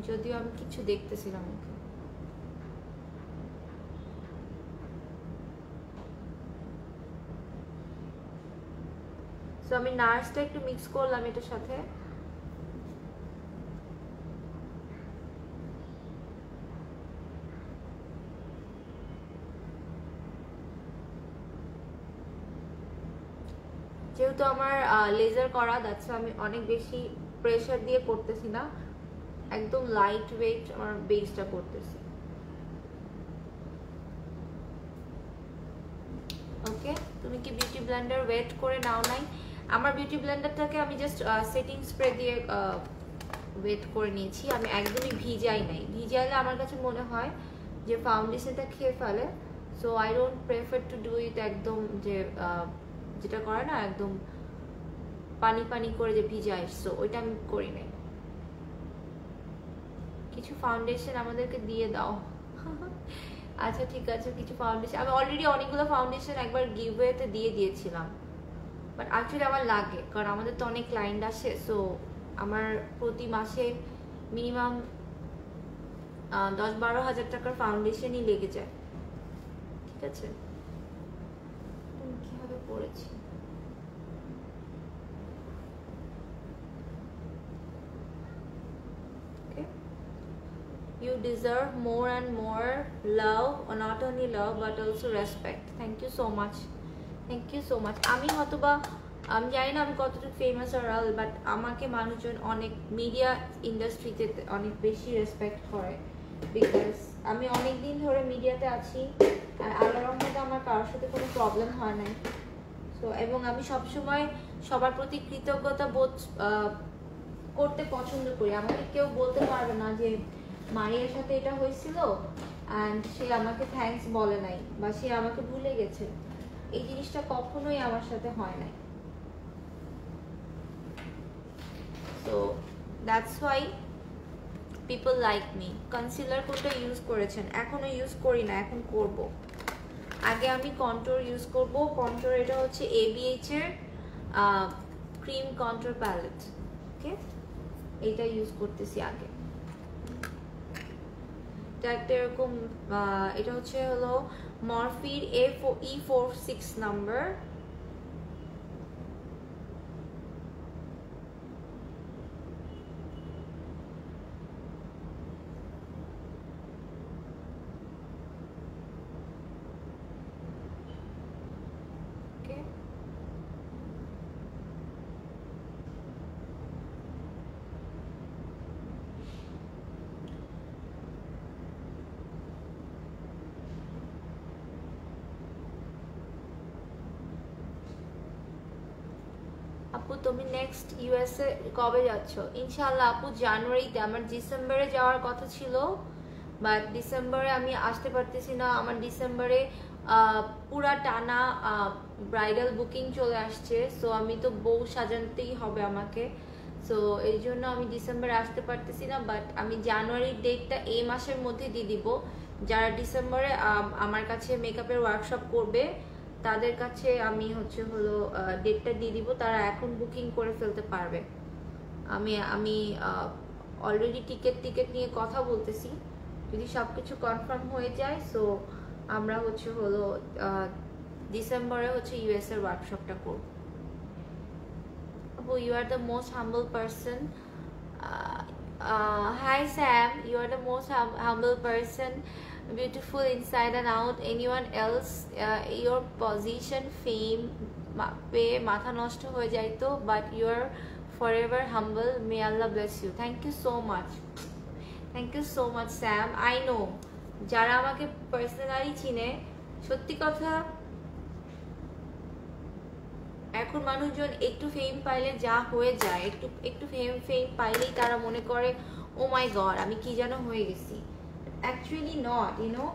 যদিও আমি কিছু দেখতেছিলাম ওকে। সো আমি নার্সটা একটু মিক্স করলাম এটার সাথে। যেহেতু আমার লেজার করা, যাচ্ছে আমি অনেক বেশি প্রেসার দিয়ে করতেছি না, একদম লাইট ওয়েট আমার বেসটা করতেছি। ওকে, তুমি কি বিউটি ব্লেন্ডার ওয়েট করে নাও নাই? আমার বিউটি ব্লেন্ডারটাকে আমি জাস্ট সেটিং স্প্রে দিয়ে ওয়েট করে নিয়েছি, আমি একদমই ভিজাই নাই। ভিজাইলে আমার কাছে মনে হয় যে ফাউন্ডেশনটা খেয়ে ফেলে, so I don't prefer to do it একদম যে যেটা করে না একদম পানি পানি করে যে ভিজায়, সো ওইটা আমি করি নাই। কিছু ফাউন্ডেশন আমাদেরকে দিয়ে দাও। আচ্ছা ঠিক আছে, কিছু ফাউন্ডেশন, আমি অলরেডি অনেকগুলো ফাউন্ডেশন একবার গিভওয়েতে দিয়ে দিয়েছিলাম, বাট অ্যাকচুয়ালি আমার লাগে, কারণ আমাদের তো অনেক ক্লায়েন্ট আসে। সো আমার প্রতি মাসে মিনিমাম 10-12 হাজার টাকার ফাউন্ডেশনই লেগে যায়। ঠিক আছে, কিভাবে পড়েছি। You deserve more and more love, or not only love but also respect. Thank you so much. Thank you so much. আমি হয়তোবা আমি জানি না আমি কতটুকু ফেমাস আর অল, বাট আমাকে মানুষজন অনেক মিডিয়া ইন্ডাস্ট্রিতে অনেক বেশি রেসপেক্ট করে, বিকজ আমি অনেক দিন ধরে মিডিয়াতে আছি আর আল্লাহর রহমতে আমার কারোর সাথে কোনো প্রবলেম হয় নাই। সো এবং আমি সবসময় সবার প্রতি কৃতজ্ঞতা বোধ করতে পছন্দ করি। আমাকে কেউ বলতে পারবে না যে মারিয়ার সাথে এটা হয়েছিল অ্যান্ড সে আমাকে থ্যাঙ্কস বলে নাই বা সে আমাকে ভুলে গেছে, এই জিনিসটা কখনোই আমার সাথে হয় নাই। So that's why people like me. Concealer কোনটা ইউজ করেছেন? এখনো ইউজ করি না, এখন করব। আগে আমি কন্ট্রোর ইউজ করব। কন্ট্রোর এটা হচ্ছে ABH এর ক্রিম কন্ট্রোর প্যালেট। ওকে, এইটা ইউজ করতেছি আগে। একটা এরকম এটা হচ্ছে হলো মরফির E46 নাম্বার। আপু তুমি নেক্সট ইউএসএ কবে যাচ্ছ? ইনশাআল্লাহ আপু জানুয়ারিতে। আমার ডিসেম্বরে যাওয়ার কথা ছিল, বাট ডিসেম্বরে আমি আসতে পারতেছি না। আমার ডিসেম্বরে পুরা টানা ব্রাইডাল বুকিং চলে আসছে, সো আমি তো বউ সাজাতেই হবে আমাকে। সো এই জন্য আমি ডিসেম্বরে আসতে পারতেছি না, বাট আমি জানুয়ারির ডেটটা এই মাসের মধ্যে দিয়ে দিব। যারা ডিসেম্বরে আমার কাছে মেকআপের ওয়ার্কশপ করবে তাদের কাছে আমি হচ্ছে হলো ডেটটা দিয়ে দিব, তারা এখন বুকিং করে ফেলতে পারবে। আমি অলরেডি টিকিট নিয়ে কথা বলতেছি, যদি সব কিছু কনফার্ম হয়ে যায় সো আমরা হচ্ছে হলো ডিসেম্বরে হচ্ছে ইউএস এর ওয়ার্কশপটা করব। আপু you are the most humble person. Hi Sam, you are the most humble person, beautiful inside and out. Anyone else your position fame pe matha noshto hoye jaito, but you are forever humble. May Allah bless you. Thank you so much. Thank you so much Sam. I know jara amake personally chine, সত্যি কথা এখন মানুষজন একটু ফেম পাইলে যা হয়ে যায়, একটু ফেম পাইলেই তারা মনে করে ও মাই গড আমি কি যেন হয়ে গেছি। Actually not, YONO.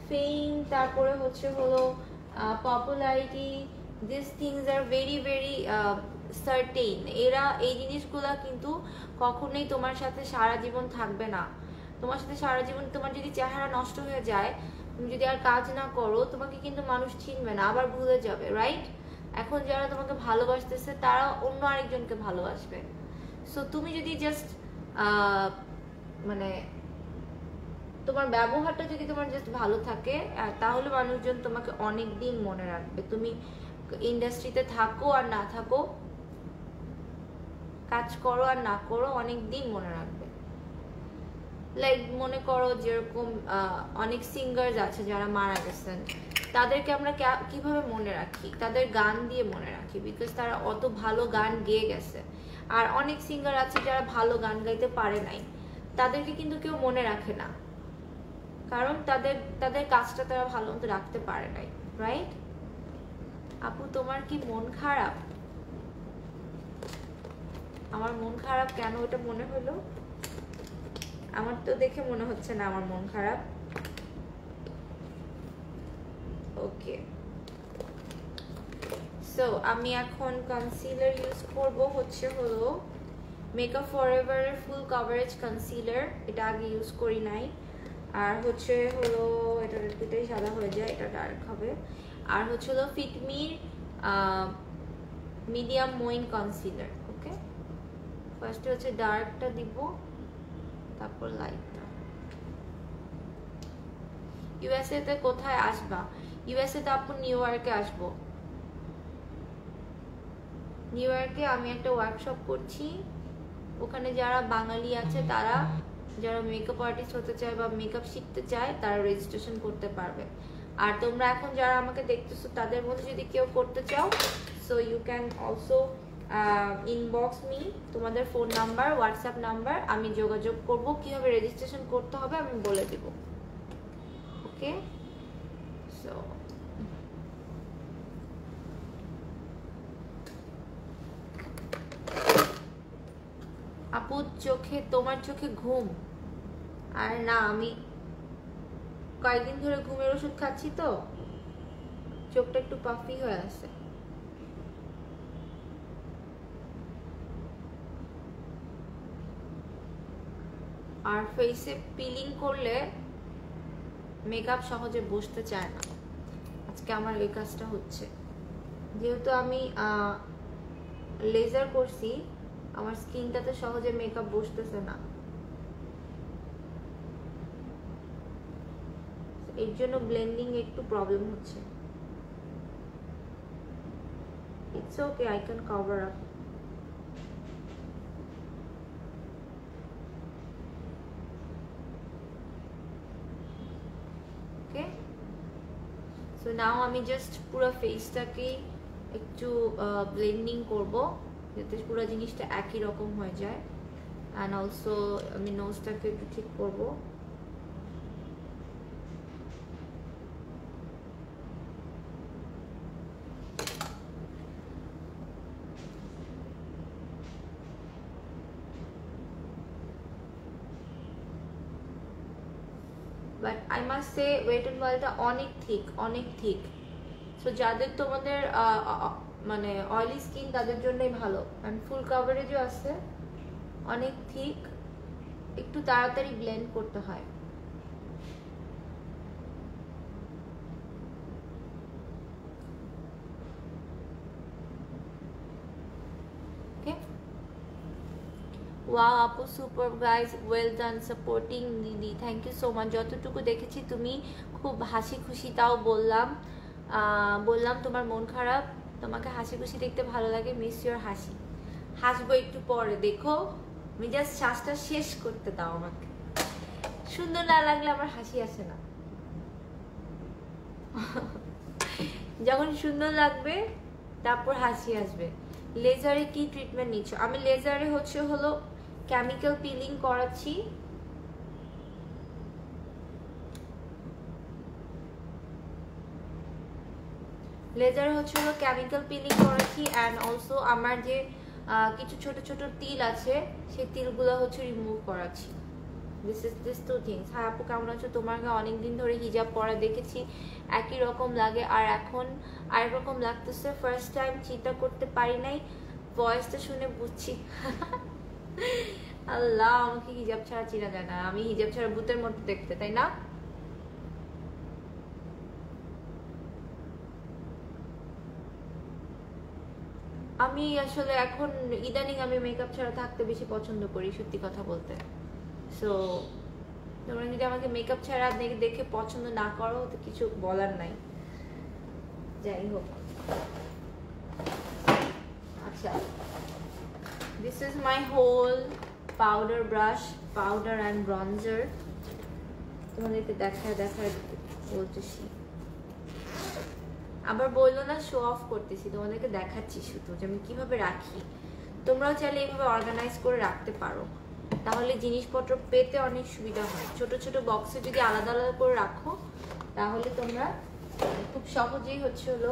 ফেম তারপরে হচ্ছে হলো popularity, this things are very very certain. এরা এই জিনিসগুলা কিন্তু কখনোই তোমার সাথে সারা জীবন থাকবে না। তোমার সাথে সারা জীবন তোমার যদি চেহারা নষ্ট হয়ে যায়, তুমি যদি আর কাজ না করো, তোমাকে কিন্তু মানুষ চিনবে না, আবার ভুলে যাবে, রাইট? এখন যারা তোমাকে ভালোবাসতেছে তারা অন্য আরেকজনকে ভালোবাসবে। সো তুমি যদি জাস্ট মানে তোমার ব্যবহারটা যদি তোমার জাস্ট ভালো থাকে, তাহলে মানুষজন তোমাকে অনেক দিন মনে রাখবে। তুমি ইন্ডাস্ট্রিতে থাকো আর না থাকো, কাজ করো আর না করো, অনেক দিন মনে রাখবে। লাইক মনে করো যেরকম অনেক সিঙ্গার্স আছে যারা মারা গেছেন, তাদেরকে আমরা কিভাবে মনে রাখি? তাদের গান দিয়ে মনে রাখি, বিকজ তারা অত ভালো গান গেয়ে গেছে। আর অনেক সিঙ্গার আছে যারা ভালো গান গাইতে পারে নাই, তাদেরকে কিন্তু কেউ মনে রাখে না, কারণ তাদের কাজটা তারা ভালো মতো রাখতে পারে নাই, রাইট? আপু তোমার কি মন খারাপ? আমার মন খারাপ কেন এটা মনে হলো? আমার তো দেখে মনে হচ্ছে না আমার মন খারাপ। ওকে, সো আমি এখন কনসিলার ইউজ করব হচ্ছে হলো মেকআপ ফরএভারের ফুল কভারেজ কনসিলার, এটা আগে ইউজ করি নাই। আর হচ্ছে হলো এটা দুটোই সাদা হয়ে যায়, এটা ডার্ক হবে। আর হচ্ছে হলো ফিটমির মিডিয়াম মোইন কনসিলার। ওকে, ফার্স্টে হচ্ছে ডার্কটা দিব, তারপর লাইটটা। ইউএসএ তে কোথায় আসবা? ইউএসএ তে আপু নিউ ইয়র্কে আসবো। নিউ ইয়র্কে আমি একটা ওয়ার্কশপ করছি, ওখানে যারা বাঙালি আছে তারা যারা মেকআপ আর্টিস্ট হতে চায় বা মেকআপ শিখতে চায় তারা রেজিস্ট্রেশন করতে পারবে। আর তোমরা এখন যারা আমাকে দেখতেছো তাদের মধ্যে যদি কেউ করতে চাও, so you can also inbox me তোমাদের ফোন নাম্বার, হোয়াটসঅ্যাপ নাম্বার, আমি যোগাযোগ করব, কিভাবে রেজিস্ট্রেশন করতে হবে আমি বলে দেব। ওকে, সো আপু চোখে, তোমার চোখে ঘুম? আর না, আমি কয়েকদিন ধরে ঘুমের ওষুধ খাচ্ছি তো চোখটা একটু পাফি হয়ে আছে। আর ফেসে পিলিং করলে মেকআপ সহজে বসতে চায় না, আজকে আমার এই কাজটা হচ্ছে। যেহেতু আমি লেজার করছি, আমার স্কিনটাতে সহজে মেকআপ বসতেছে না, এর জন্য ব্লেন্ডিং একটু প্রবলেম হচ্ছে। It's okay, I can cover up. Okay, so now আমি জাস্ট পুরো ফেসটাকে একটু ব্লেন্ডিং করব যাতে পুরো জিনিসটা একই রকম হয়ে যায়। অ্যান্ড অলসো আমি নোজটাকে একটু ঠিক করবো। But I must say wait and ওয়ালটা অনেক থিক। সো যাদের তোমাদের মানে অয়েলি স্কিন তাদের জন্যই ভালো। অ্যান্ড ফুল কাভারেজও আছে, অনেক থিক, একটু তাড়াতাড়ি ব্লেন্ড করতে হয়। ওয়াও আপু super guys, well done supporting দিদি, থ্যাংক ইউ সো মাচ। যতটুকু দেখেছি তুমি খুব হাসি খুশি, তাও বললাম তোমার মন খারাপ, তোমাকে হাসি খুশি দেখতে ভালো লাগে, মিস ইউর হাসি। হাসবো একটু পরে, দেখো আমি জাস্ট শ্বাসটা শেষ করতে দাও আমাকে। সুন্দর না লাগলে আমার হাসি আসে না। যখন সুন্দর লাগবে তারপর হাসি আসবে। লেজারে কি ট্রিটমেন্ট নিচ্ছ? আমি লেজারে হলো কেমিক্যাল পিলিং করাচ্ছি। লেজারে হলো কেমিক্যাল পিলিং করাচ্ছি অ্যান্ড অলসো আমার যে কিছু ছোট ছোট তিল আছে সেই তিলগুলো রিমুভ করাচ্ছি। This two things. হ্যাঁ আপু কেমন আছো? তোমাকে অনেকদিন ধরে হিজাব পরা দেখেছি, একই রকম লাগে, আর এখন আরেক রকম লাগতেছে। ফার্স্ট টাইম চিন্তা করতে পারি নাই, ভয়েসটা শুনে বুঝছি। আল্লাহ, আমাকে হিজাব ছাড়া চিনা যায় না, আমি হিজাব ছাড়া ভূতের মতো দেখতে, তাই না? আমি আসলে এখন ইদানিং আমি মেকআপ ছাড়া থাকতে বেশি পছন্দ করি, সত্যি কথা বলতে। সো তোমরা যদি আমাকে মেকআপ ছাড়া দেখে পছন্দ না করো তো কিছু বলার নাই। যাই হোক, আচ্ছা, this is my whole powder brush, powder and bronzer. তোমাদেরকে দেখায় বলতেছি, আবার বললো না শো অফ করতেছি, তোমাদেরকে দেখাচ্ছি শুধু যে আমি কিভাবে রাখি। তোমরাও চাইলে এইভাবে অর্গানাইজ করে রাখতে পারো, তাহলে জিনিসপত্র পেতে অনেক সুবিধা হয়। ছোট ছোট বক্সে যদি আলাদা আলাদা করে রাখো তাহলে তোমরা খুব সহজেই হলো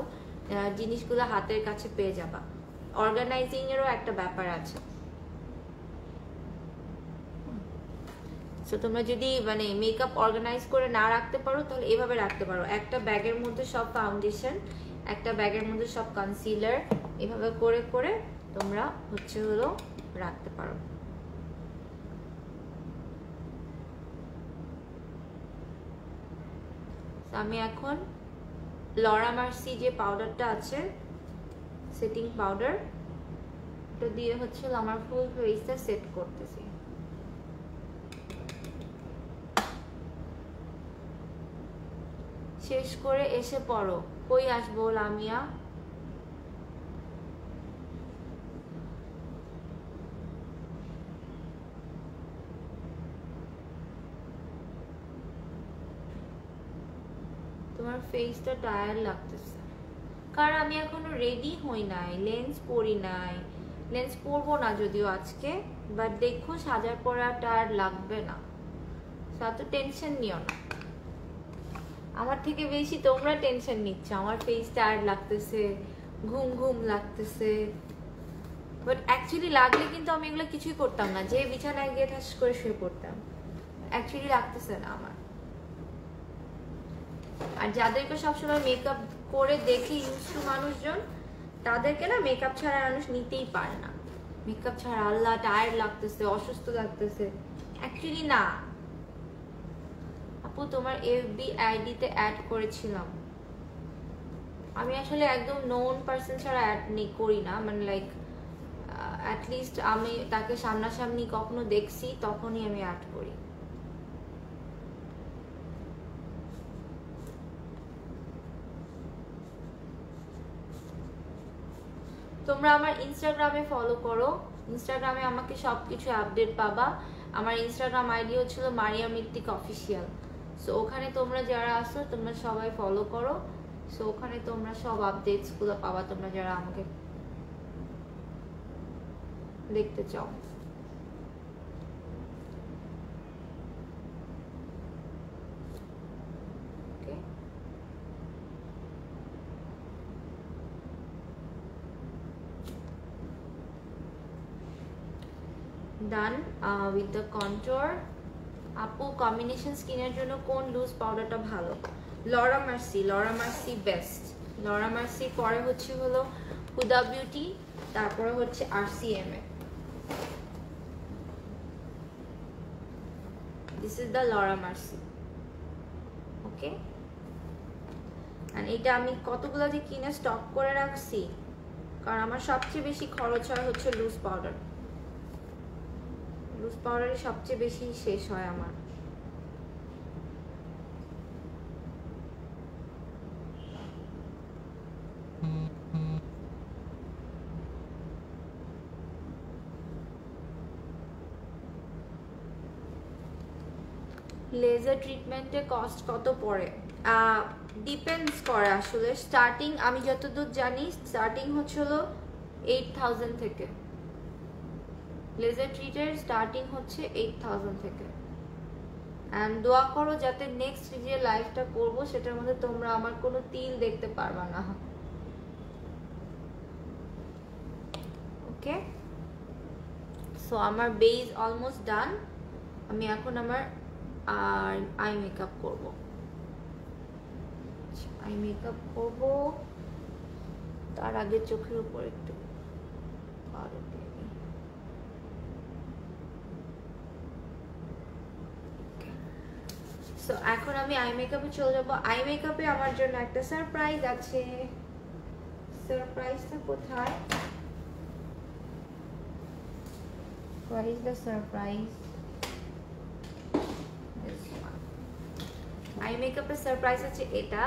জিনিসগুলো হাতের কাছে পেয়ে যাবা। অর্গানাইজিং এরও একটা ব্যাপার আছে। সো তোমরা যদি মানে মেকআপ অর্গানাইজ করে না রাখতে পারো তাহলে এভাবে রাখতে পারো, একটা ব্যাগের মধ্যে সব ফাউন্ডেশন, একটা ব্যাগের মধ্যে সব কনসিলার, এভাবে করে করে তোমরা হলো রাখতে পারো। আমি এখন লরা মার্সি যে পাউডারটা আছে, সেটিং পাউডার, এটা দিয়ে হচ্ছে আমার ফুল ফেসটা সেট করতেছি। শেষ করে এসে পড়ো। কই আসবো লামিয়া? তোমার ফেসটা টায়ার্ড লাগতেছে, কারণ আমি এখনো রেডি হই নাই, লেন্স পরি নাই। লেন্স পরবো না যদিও আজকে, বাট দেখো সাজার পর আর টায়ার্ড লাগবে না, এত টেনশন নিও না। আমার থেকে বেশি তোমরা টেনশন নিচ্ছ, আমার ফেস টায়ার্ড লাগতেছে, ঘুম ঘুম লাগতেছে। বাট অ্যাকচুয়ালি লাগলে কিন্তু আমি এগুলো কিছুই করতাম না, যে বিছানায় গিয়ে ঠাস করে শুয়ে পড়তাম। অ্যাকচুয়ালি লাগতেছে না আমার। আর যাদেরকে সবসময় মেকআপ করে দেখে ইউজ টু মানুষজন, তাদেরকে না মেকআপ ছাড়া মানুষ নিতেই পারে না। মেকআপ ছাড়া আল্লাহ টায়ার্ড লাগতেছে, অসুস্থ লাগতেছে, অ্যাকচুয়ালি না। আপু তোমার এফবি আইডিতে অ্যাড করেছিলাম, আমি আসলে একদম নোন পারসন ছাড়া অ্যাড করি না, মানে লাইক অ্যাটলিস্ট আমি তাকে সামনাসামনি কখনো দেখছি তখনই আমি অ্যাড করি। তোমরা আমার ইনস্টাগ্রামে ফলো করো, ইনস্টাগ্রামে আমাকে সবকিছু আপডেট পাবা। আমার ইনস্টাগ্রাম আইডি হচ্ছিল মারিয়াম ঋত্বিক অফিসিয়াল। সো ওখানে তোমরা যারা আসো তোমরা সবাই ফলো করো। সো ওখানে তোমরা সব আপডেটস গুলো পাবা, তোমরা যারা আমাকে দেখতে চাও। Done with the contour. আপু কম্বিনেশন স্কিনের জন্য কোন লুজ পাউডারটা ভালো? Laura Mercier, Laura Mercier best. Laura Mercier পরে হচ্ছে হলো হুদা বিউটি, তারপরে হচ্ছে RCMA। This is the Laura Mercier, okay. আর এটা আমি কতগুলো যে কিনে স্টক করে রাখছি, কারণ আমার সবচেয়ে বেশি খরচ হয় হচ্ছে লুজ পাউডার। লুজ পাউডারই সবচেয়ে বেশি শেষ হয় আমার। লেজার ট্রিটমেন্টে কস্ট কত পড়ে? ডিপেন্ডস করে আসলে। স্টার্টিং আমি যতদূর জানি স্টার্টিং হচ্ছে হলো 8000 থেকে। লেজার ট্রিটের স্টার্টিং হচ্ছে 8000 থেকে। অ্যান্ড দোয়া করো যাতে নেক্সট যে লাইফটা করবো সেটার মধ্যে তোমরা আমার কোনো তিল দেখতে পারবা না, ওকে। সো আমার বেস অলমোস্ট ডান। আমি এখন আমার আই মেকআপ করবো। আই মেকআপ করবো, তার আগে চোখের উপর একটু পাউডার দিয়ে নিই। সো এখন আমি আই মেকআপে চলে যাবো। আই মেকআপে আমার জন্য একটা সারপ্রাইজ আছে। সারপ্রাইজটা কোথায়? What is the surprise? I মেকআপের সারপ্রাইজ হচ্ছে এটা।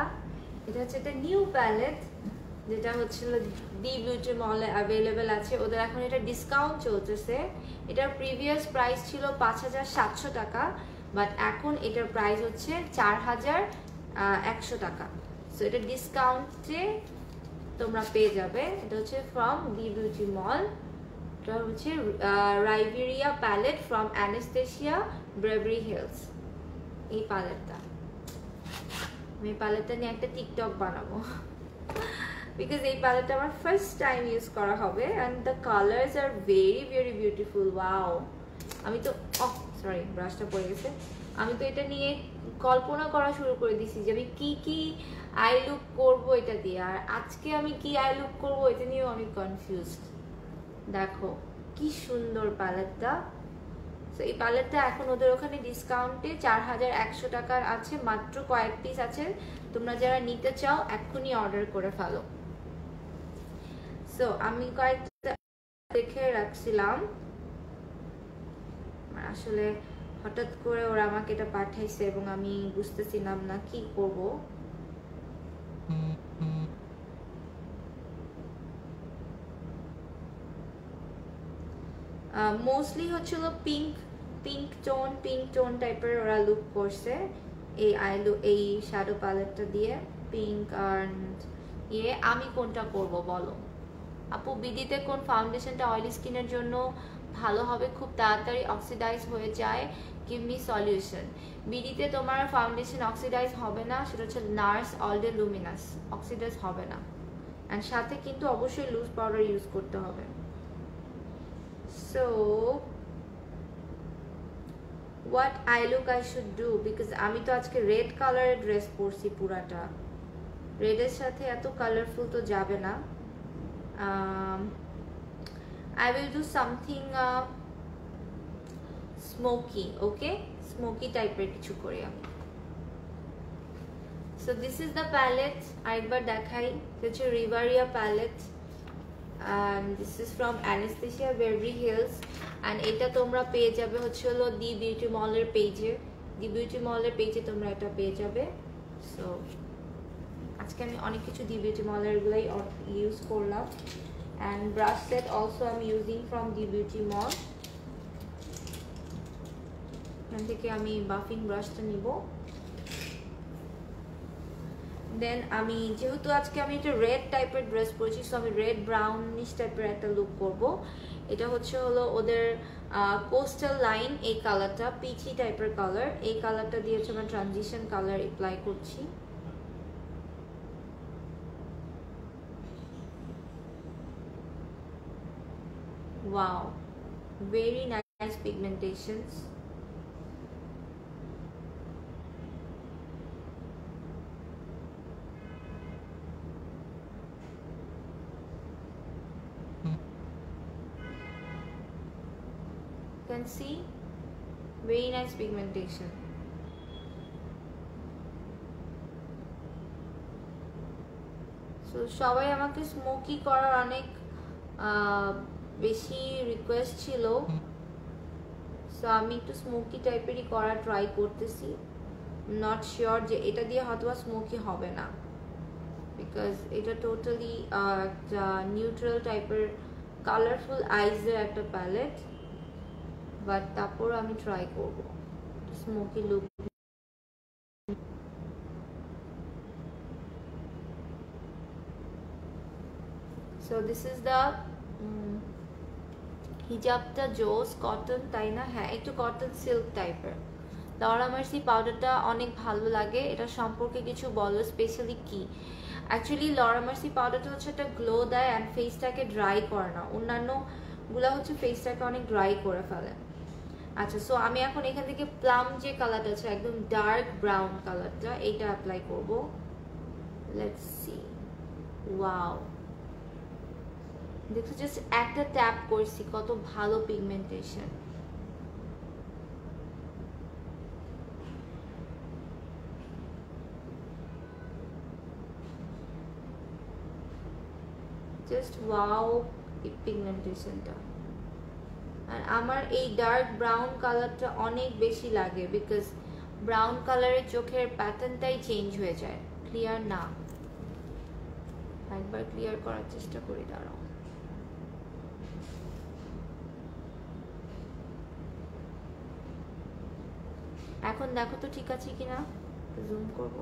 এটা হচ্ছে একটা নিউ প্যালেট, যেটা হচ্ছিল ডি বিউটি মলে অ্যাভেলেবেল আছে। ওদের এখন এটা ডিসকাউন্ট চলতেছে। এটার প্রিভিয়াস প্রাইস ছিল 5700 টাকা, বাট এখন এটার প্রাইস হচ্ছে 4100 টাকা। সো এটা ডিসকাউন্টে তোমরা পেয়ে যাবে। এটা হচ্ছে ফ্রম ডি বিউটি মল। এটা হচ্ছে রাইভেরিয়া প্যালেট ফ্রম অ্যানাস্টেসিয়া বেভারলি হিলস। এই প্যালেটটা, আমি প্যালেটটা নিয়ে একটা টিকটক বানাবো, বিকজ এই প্যালেটটা আমার ফার্স্ট টাইম ইউজ করা হবে। And the colours are very very beautiful. Wow, আমি তো সরি ব্রাশটা পড়ে গেছে। আমি তো এটা নিয়ে কল্পনা করা শুরু করে দিছি যে আমি কি কি আই লুক করবো এটা দিয়ে। আর আজকে আমি কি আই লুক করবো এটা নিয়েও আমি কনফিউজড। দেখো কি সুন্দর প্যালেটটা, তো এই প্যালেটটা এখন ওদের ওখানে ডিসকাউন্টে 4100 টাকার আছে, মাত্র কয়েক পিস আছে। তোমরা যারা নিতে চাও এক্ষুনি অর্ডার করে ফেলো। সো আমি কয়েকটা দেখে রাখছিলাম, আসলে হঠাৎ করে ওরা আমাকে এটা পাঠাইছে এবং আমি বুঝতেছিলাম না কি করব। মোস্টলি হচ্ছিল পিঙ্ক টোন টাইপের ওরা লুক করছে এই শ্যাডো প্যালেটটা দিয়ে, পিঙ্ক অ্যান্ড আমি কোনটা করব বলো আপু? বিডিতে কোন ফাউন্ডেশনটা অয়েলি স্কিনের জন্য ভালো হবে, খুব তাড়াতাড়ি অক্সিডাইজ হয়ে যায়, গিভ মি সলিউশন। বিডিতে তোমার ফাউন্ডেশন অক্সিডাইজ হবে না, সেটা হচ্ছে nurse all day Luminous, oxidise হবে না। অ্যান্ড সাথে কিন্তু অবশ্যই লুজ পাউডার ইউজ করতে হবে। So what I look I should do, because আমি তো আজকে রেড কালারের ড্রেস পরছি, পুরাটা রেডের সাথে এত কালারফুল তো যাবে না। I will do something smoky, okay? Smoky type এর কিছু করি আমি। So this is the palette, আরেকবার দেখাই, হচ্ছে Rivaria palette and this is from Anastasia Beverly Hills and এটা তোমরা পেয়ে যাবে হচ্ছে হলো দি বিউটি মলের পেজে, দি বিউটি মলের পেজে তোমরা এটা পেয়ে যাবে। সো আজকে আমি অনেক কিছু দি বিউটি মলের গুলাই ইউজ করলাম। And brush set also I'm using from the beauty mall, এখান থেকে আমি বাফিং ব্রাশটা নিব। দেন আমি যেহেতু আজকে আমি একটা রেড টাইপের ড্রেস পরেছি, সো আমি রেড ব্রাউনিশ টাইপের একটা লুক করব। এটা হচ্ছে হলো ওদের কোস্টাল লাইন, এই কালারটা পিচি টাইপের কালার, এই কালারটা দিয়ে হচ্ছে আমরা ট্রানজিশন কালার অ্যাপ্লাই করছি। Wow, very nice pigmentations. You can see very nice pigmentation. So সবাই আমাকে স্মোকি করার অনেক বেশি রিকোয়েস্ট ছিল, সো আমি একটু স্মোকি টাইপেরই করা ট্রাই করতেছি। নট শিওর যে এটা দিয়ে হয়তো স্মোকি হবে না, বিকজ এটা টোটালি একটা নিউট্রাল টাইপের কালারফুল আইজের একটা প্যালেট, বাট তারপর আমি ট্রাই করব smoky look. So this is the হিজাবটা জোস কটন, তাই না? হ্যাঁ, একটু কটন সিল্ক টাইপের। লরা মার্সি পাউডারটা অনেক ভালো লাগে, এটা সম্পর্কে কিছু বলো, স্পেশালি কি? অ্যাকচুয়ালি লরা মার্সি পাউডারটা হচ্ছে একটা গ্লো দেয় অ্যান্ড ফেসটাকে ড্রাই করে না, অন্যান্য গুলা হচ্ছে ফেসটাকে অনেক ড্রাই করে ফেলে। আচ্ছা, সো আমি এখন এখান থেকে প্লাম যে কালারটা আছে একদম ডার্ক ব্রাউন কালারটা, এইটা অ্যাপ্লাই করব। লেটস সি, ওয়াও, দেখো জাস্ট একটা ট্যাপ করছি, কত ভালো পিগমেন্টেশন। জাস্ট ওয়াও এই পিগমেন্টেশনটা। আর আমার এই ডার্ক ব্রাউন কালারটা অনেক বেশি লাগে, বিকজ ব্রাউন কালারের চোখের প্যাটার্নটাই চেঞ্জ হয়ে যায়, ক্লিয়ার না। একবার ক্লিয়ার করার চেষ্টা করি, দাঁড়াও। এখন দেখো তো ঠিক আছে কিনা, জুম করব,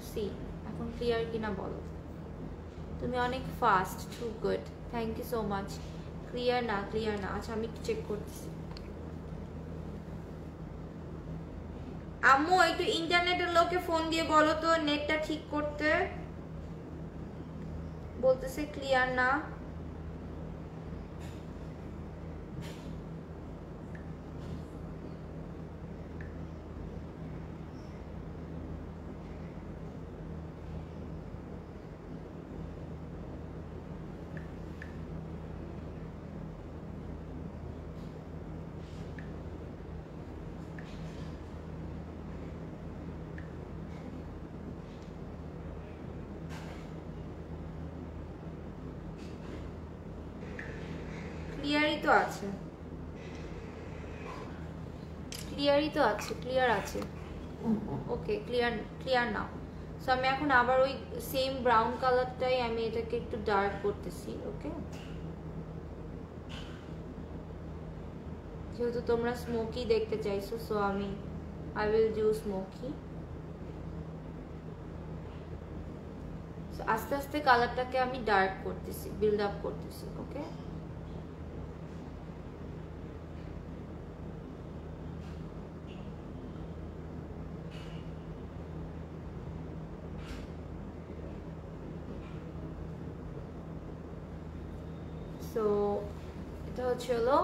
সি এখন ক্লিয়ার কিনা বলো। তুমি অনেক fast, too good, thank you so much. Clear না, ক্লিয়ার না। আচ্ছা, আমি চেক করতেছি। আম্মু একটু ইন্টারনেটের লোকে ফোন দিয়ে বলো তো নেটটা ঠিক করতে, বলতেছে ক্লিয়ার না। ক্লিয়ারই তো আছে, ক্লিয়ার আছে। ওকে, ক্লিয়ার নাও। সো আমি এখন আবার ওই সেম ব্রাউন কালারটাই আমি এটাকে একটু ডার্ক করতেছি। ওকে, যেহেতু তোমরা স্মোকি দেখতে চাইছো, সো আমি আই উইল ডু স্মোকি। আস্তে আস্তে কালারটাকে আমি ডার্ক করতেছি, বিল্ড আপ করতেছি। ওকে, সো এটা হচ্ছে হলো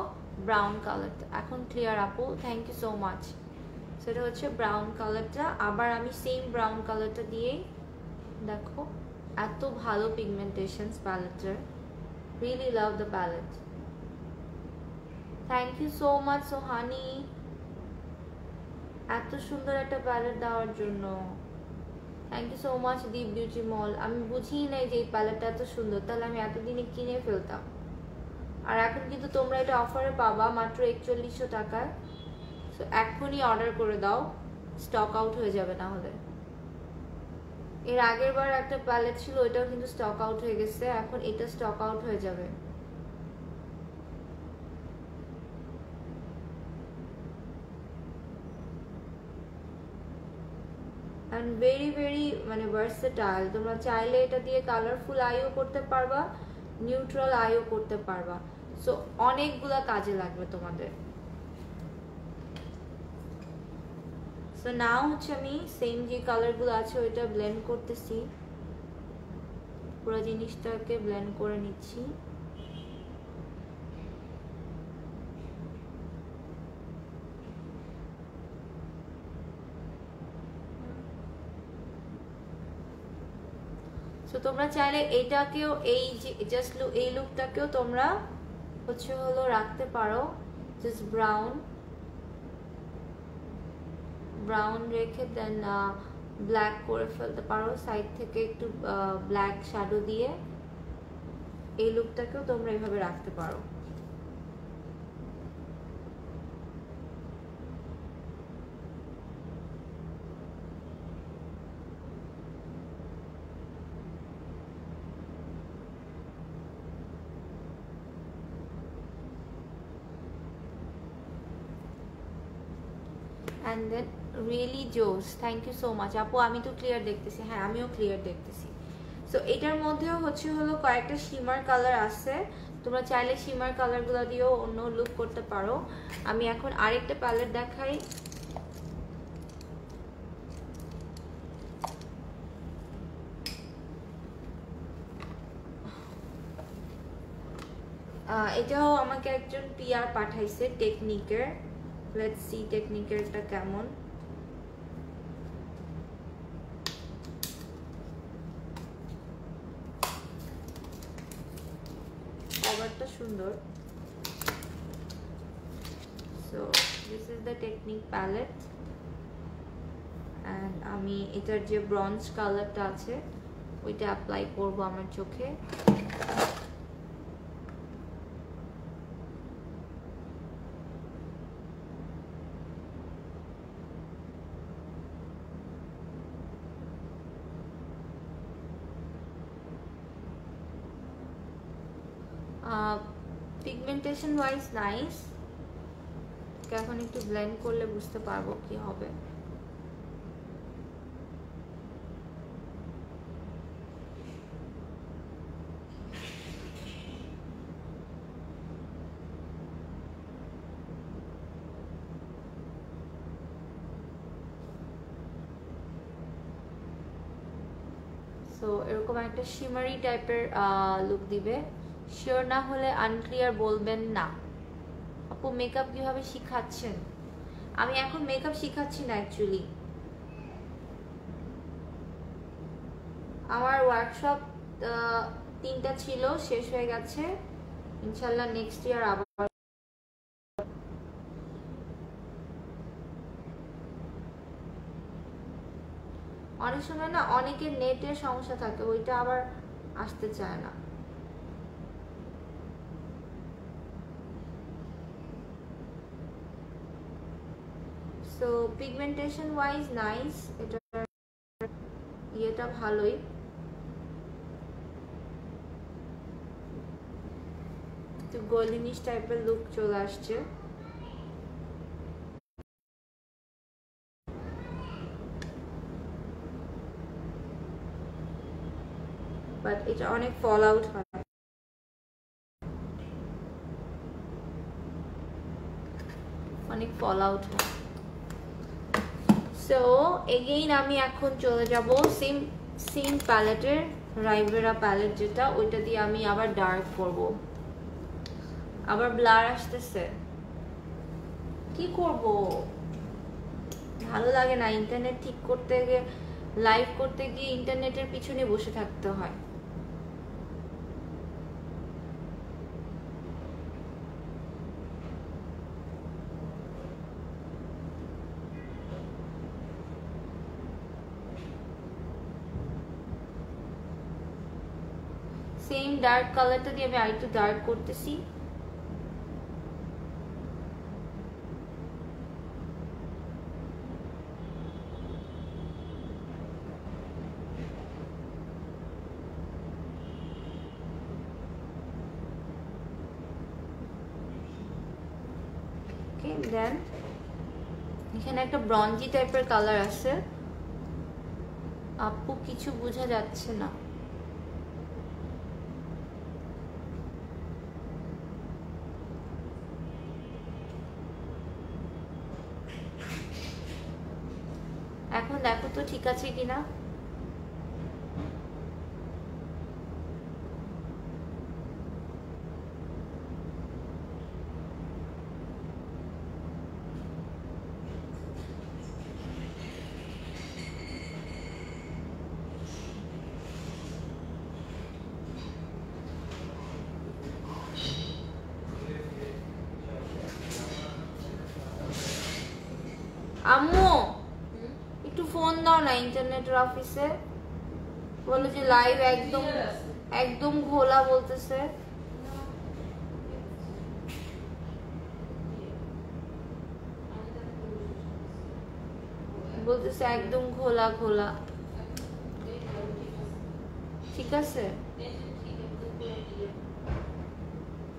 ব্রাউন কালারটা। এখন ক্লিয়ার আপু, থ্যাংক ইউ সো মাচ। সেটা হচ্ছে ব্রাউন কালারটা। আবার আমি সেম ব্রাউন কালারটা দিয়েই, দেখো এত ভালো পিগমেন্টেশন প্যালেটের, really love the palette. Thank you so much Sohani, এত সুন্দর একটা প্যালেট দেওয়ার জন্য। Thank you so much Deep Beauty Mall. আমি বুঝিই নাই যে এই প্যালেটটা এত সুন্দর, তাহলে আমি এতদিনে কিনে ফেলতাম। আর এখন কিন্তু তোমরা এটা অফারে পাবা মাত্র 4100 টাকায়। সো এখনই অর্ডার করে দাও, স্টক আউট হয়ে যাবে না হলে। এর আগের বার একটা প্যালেট ছিল, ওইটাও কিন্তু স্টক আউট হয়ে গেছে, এখন এটা স্টক আউট হয়ে যাবে। অ্যান্ড ভেরি ভেরি মানে ভার্সেটাইল। তোমরা চাইলে এটা দিয়ে কালারফুল আইও করতে পারবা, নিউট্রাল আইও করতে পারবা। সো অনেকগুলা কাজে লাগবে তোমাদের। সো নাও হচ্ছে আমি সেম যে কালারগুলো আছে ওইটা ব্লেন্ড করতেছি, পুরো জিনিসটাকে ব্লেন্ড করে নিচ্ছি। সো তোমরা চাইলে এইটাকেও, এই যে জাস্ট এই লুকটাকেও তোমরা হচ্ছে হলো রাখতে পারো, জাস্ট ব্রাউন রেখে দেন ব্ল্যাক করে ফেলতে পারো সাইড থেকে, একটু ব্ল্যাক শ্যাডো দিয়ে এই লুকটাকেও তোমরা এইভাবে রাখতে পারো। অ্যান্ড দেন রিয়েলি জোস, থ্যাংক ইউ সো মাচ আপু। আমি তো ক্লিয়ার দেখতেছি, হ্যাঁ আমিও ক্লিয়ার দেখতেছি। সো এটার মধ্যেও হচ্ছে হলো কয়েকটা শিমার কালার আছে, তোমরা চাইলে শিমার কালারগুলো দিয়েও অন্য লুক করতে পারো। আমি এখন আরেকটা প্যালেট দেখাই। এটাও আমাকে একজন পিআর পাঠাইছে টেকনিকের। লেটস সি টেকনিকেরটা কেমন। কভারটা সুন্দর। So this is the Technic palette, and আমি এটার যে ব্রঞ্জ কালারটা আছে ওইটা অ্যাপ্লাই করবো আমার চোখে। পিগমেন্টেশন ওয়াইজ নাইস, এখন একটু ব্লেন্ড করলে বুঝতে পারবো কি হবে। সো এরকম একটা শিমারি টাইপের লুক দিবে। শিওর না হলে আনক্লিয়ার বলবেন না। আপু মেকআপ কিভাবে শিখাচ্ছেন? আমি এখন মেকআপ শিখাচ্ছি না অ্যাকচুয়ালি, আমার ওয়ার্কশপ 3টা ছিল, শেষ হয়ে গেছে। ইনশাল্লাহ নেক্সট ইয়ার আবার। অনেক সময় না অনেকের নেটের সমস্যা থাকে, ওইটা আবার আসতে চায় না। সো পিগমেন্টেশন ওয়াইজ নাইস, এটা ইয়েটা ভালোই। একটু গোল্ডেনিশ টাইপের লুক চলে আসছে। বাট এটা অনেক ফল আউট হয়, অনেক ফল আউট হয়। সো এগেইন আমি এখন চলে যাব সেম প্যালেটের, রাইভেরা প্যালেট যেটা, ওইটা দিয়ে আমি আবার ডার্ক করব। আবার ব্লার আসতেছে, কি করব, ভালো লাগে না। ইন্টারনেট ঠিক করতে গিয়ে, লাইভ করতে গিয়ে ইন্টারনেটের পিছনে বসে থাকতে হয়। সেম ডার্ক কালারটা দিয়ে আমি আরেকটু ডার্ক করতেছি। দেন এখানে একটা ব্রঞ্জি টাইপের কালার আছে, আপু কিছু বোঝা যাচ্ছে না। এখন দেখো তো ঠিক আছে কিনা। আম্মু একটু ফোন দাও না ইন্টারনেটের অফিসে, বলে যে লাইভ একদম একদম ঘোলা বলতেছে। বলতেছে একদম ঘোলা ঘোলা। ঠিক আছে,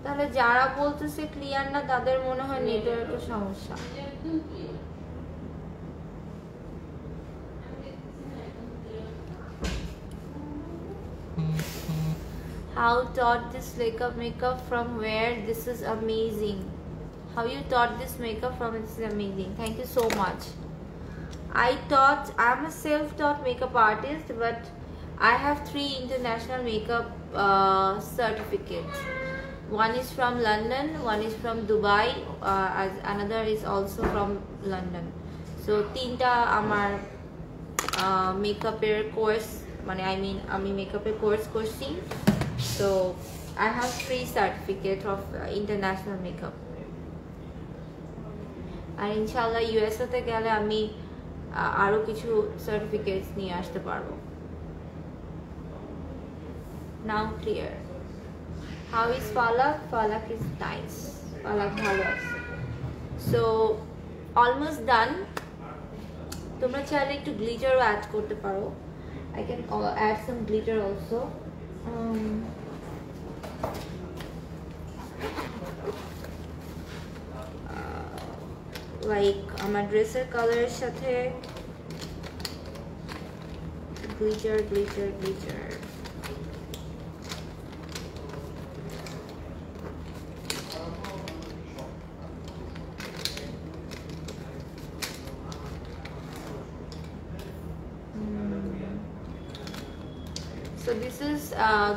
তাহলে যারা বলতেছে ক্লিয়ার না তাদের মনে হয় নেটওয়ার্কের সমস্যা। How taught this makeup from where? This is amazing. How you taught this makeup from? This is amazing. Thank you so much. I'm a self-taught makeup artist, but I have 3 international makeup certificates. One is from London, one is from Dubai, as another is also from London. So tinta amar makeup course, আমি মেকআপের course করছি। So I have 3 certificates of international makeup. আর ইনশাআল্লাহ USA তে গেলে আমি আরো কিছু certificates নিয়ে আসতে পারবো। Now clear. How is Falak? Falak is nice. Falak ভালো আছে। So almost done. তোমরা চাইলে একটু গ্লিটারও অ্যাড করতে পারো। I can add some glitter also. Like আমার ড্রেসের কালারের সাথে glitter glitter glitter. So this is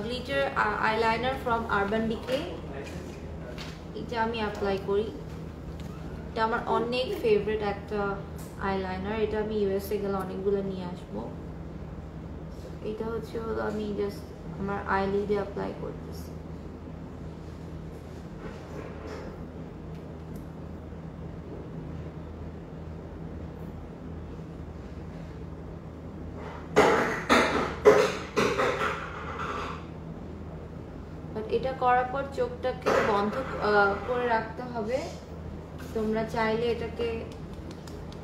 glitter eyeliner from Urban Decay. এটা আমি অ্যাপ্লাই করি, এটা আমার অনেক ফেভারিট একটা আইলাইনার। এটা আমি ইউএসএ গেলে অনেকগুলো নিয়ে আসবো। এটা হচ্ছে হলো আমি জাস্ট আমার আইলিডে অ্যাপ্লাই করতেছি। এটা করার পর চোখটাকে বন্ধ করে রাখতে হবে। তোমরা চাইলে এটাকে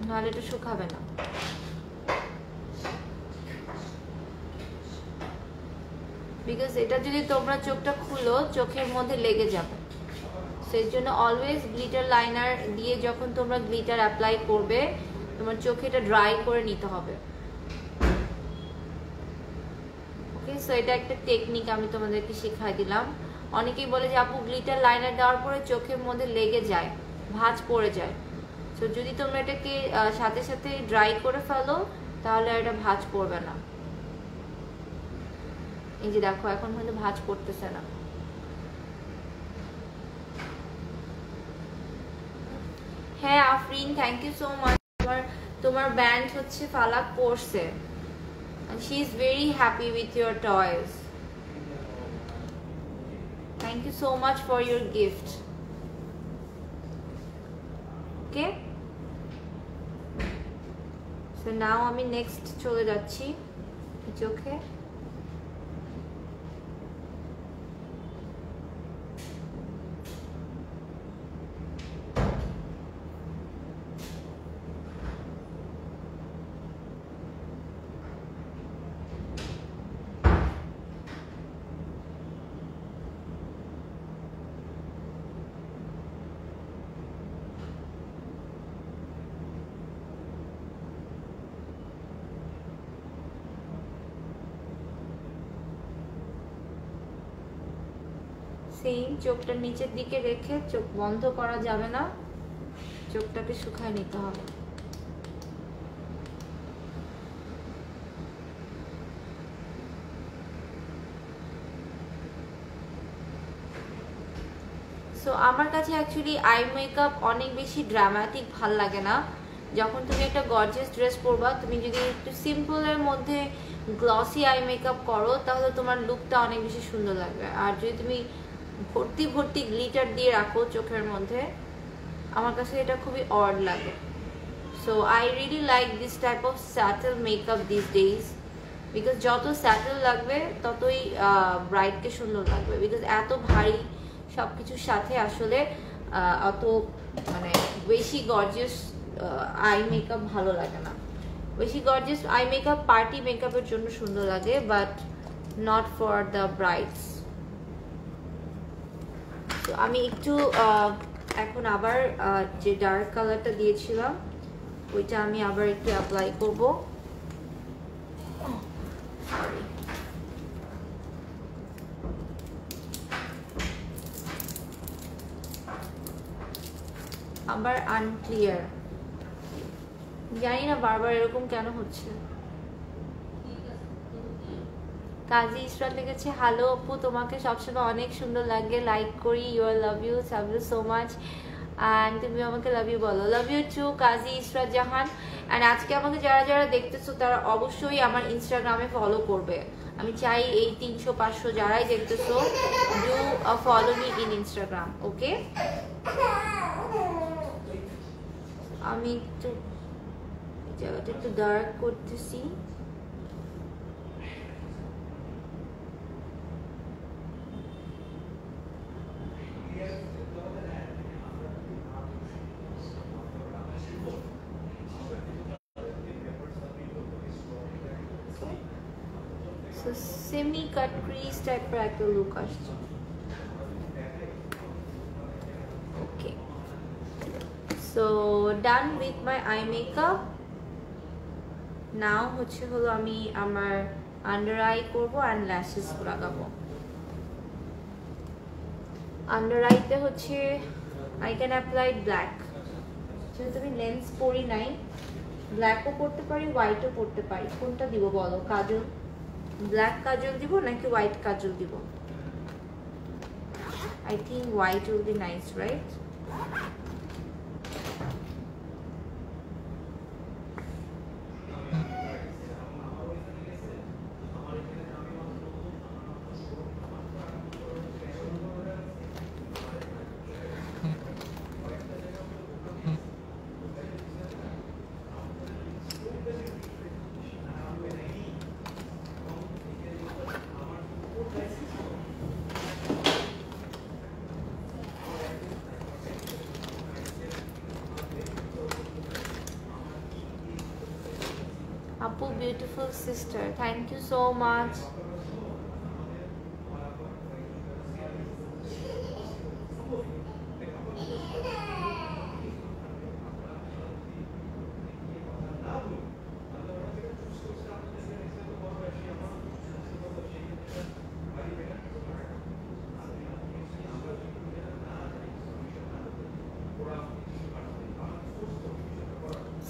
নাহলে এটা শুকাবে না। বিকজ এটা যদি তোমরা চোখটা খুলো চোখের মধ্যে লেগে যাবে, সেই জন্য অলওয়েজ গ্লিটার লাইনার দিয়ে যখন তোমরা গ্লিটার অ্যাপ্লাই করবে তোমার চোখে এটা ড্রাই করে নিতে হবে। ওকে, সো এটা একটা টেকনিক আমি তোমাদেরকে শেখাই দিলাম। অনেকেই বলে যে আপু গ্লিটার লাইনার দেওয়ার পরে চোখের মধ্যে লেগে যায়, ভাঁজ পড়ে যায়। সো যদি তোমরা এটাকে সাথে সাথে ড্রাই করে ফেলো তাহলে এটা ভাঁজ পড়বে না। এই যে দেখো এখন কিন্তু ভাঁজ পড়তেছে না। হ্যাঁ Afrin, thank you so much. তোমার ব্যান্ড হচ্ছে ফালাক পড়ছে। She is very happy with your toys. Thank you so much for your gift. Okay? So now আমি next চলে যাচ্ছি চোখে। সেম চোখটা নিচের দিকে রেখে চোখ বন্ধ করা যাবে না, চোখটাকে শুকায় নিতে হবে। সো আমার কাছে অ্যাকচুয়ালি আই মেকআপ অনেক বেশি ড্রামাটিক ভাল লাগে না। যখন তুমি একটা গর্জিয়াস ড্রেস পরবা, তুমি যদি একটু সিম্পলের মধ্যে গ্লসি আই মেকআপ করো তাহলে তোমার লুকটা অনেক বেশি সুন্দর লাগবে। আর যদি তুমি ভর্তি ভর্তি গ্লিটার দিয়ে রাখো চোখের মধ্যে, আমার কাছে এটা খুবই অড লাগে। So I really like this type of settle makeup this days, because যত স্যাটেল লাগবে ততই ব্রাইটকে সুন্দর লাগবে। বিকজ এত ভারী সব কিছুর সাথে আসলে অত মানে বেশি গর্জিয়াস আই মেকআপ ভালো লাগে না। বেশি গর্জিয়াস আই মেকআপ পার্টি মেকআপের জন্য সুন্দর লাগে, but not for the brides. তো আমি একটু এখন আবার যে ডার্ক কালারটা দিয়েছিলাম ওইটা আমি আবার একটু অ্যাপ্লাই করব। সরি, আবার আনক্লিয়ার, জানি না বারবার এরকম কেন হচ্ছে। কাজী ইসরাত লিখেছে, হ্যালো আপু, তোমাকে সবসময় অনেক সুন্দর লাগে, লাইক করি, love you so much, and তুমি আমাকে লাভ ইউ বলো। Love you too Kazi Israt Jahan. And আজকে আমাকে যারা যারা দেখতেছো তারা অবশ্যই আমার ইনস্টাগ্রামে ফলো করবে। আমি চাই এই 300-500 যারাই দেখতেছো do follow me in Instagram. Okay, আমি একটু জায়গাটা একটু ডার্ক করতেছি। সেমি কাট ক্রিজ টাইপের একটা লুক আসছে। Okay, so done with my eye makeup. Now হলো আমি আমার আন্ডার আই করবো অ্যান্ড ল্যাশেস লাগাবো। আন্ডার আইতে আই ক্যান অ্যাপ্লাই ব্ল্যাক। যেহেতু আমি লেন্স পরি নাই, ব্ল্যাকও পরতে পারি, হোয়াইটও পরতে পারি। কোনটা দিব বলো? কাজল, ব্ল্যাক কাজল দিব নাকি হোয়াইট কাজল দিব? I think white will be nice, right? Apu, beautiful sister, thank you so much.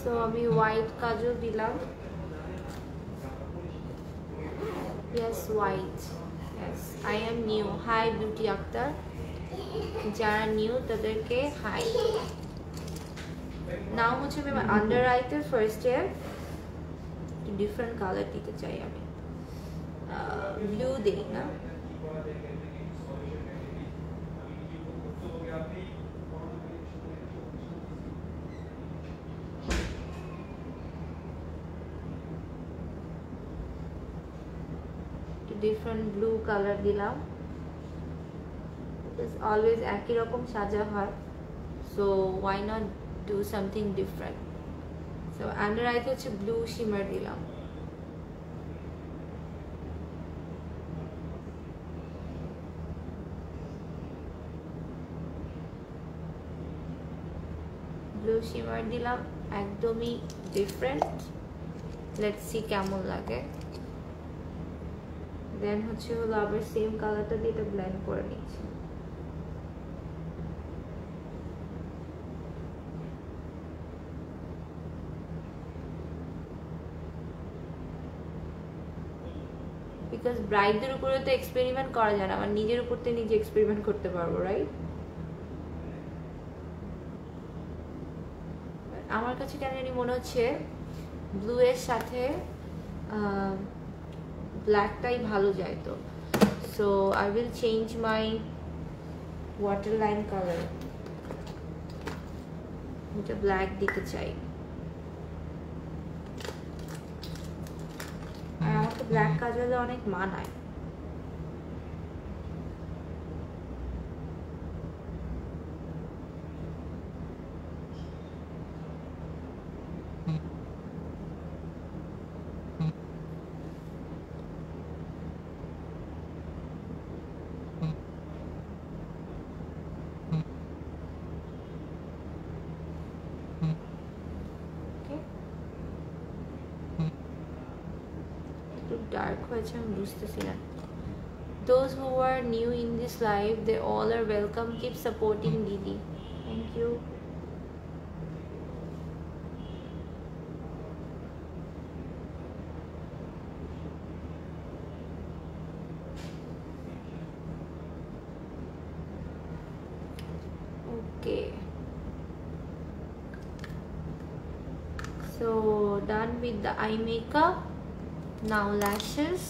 So আমি white কাজল দিলাম। Yes, white. Yes, I am new. Hi Beauty Akhtar. যারা নিউ তাদেরকে হাই। নাও হচ্ছে আমি আন্ডার আইতে ফার্স্টে ডিফারেন্ট কালার দিতে চাই, আমি ব্লু দেই না, ডিফারেন্ট ব্লু কালার দিলাম। অলওয়েজ একই রকম সাজা হয়, so why not do something different. So under আইতে হচ্ছে ব্লু শিমার দিলাম। ব্লু শিমার দিলাম, একদমই ডিফারেন্ট। লেটস সি কেমন লাগে। দেন হচ্ছে হলো আবার সেম কালারটা দিয়ে এটা ব্লেন্ড করে নিচ্ছি। বিকজ ব্রাইডদের উপরে তো এক্সপেরিমেন্ট করা যায় না, আমার নিজের উপর তো নিজে এক্সপেরিমেন্ট করতে পারবো, রাইট? আমার কাছে কেন জানি মনে হচ্ছে ব্লু এর সাথে ব্ল্যাকটাই ভালো যায়, তো so I will change my water line colour, এটা ব্ল্যাক দিতে চাই। আর আমাকে ব্ল্যাক কাজলে অনেক মানায়। ডার্ক হয়েছে আমি বুঝতেছি না। Those who are new in this live, they all are welcome. Keep supporting Didi. Thank you. Okay. So done with the eye makeup. Now lashes.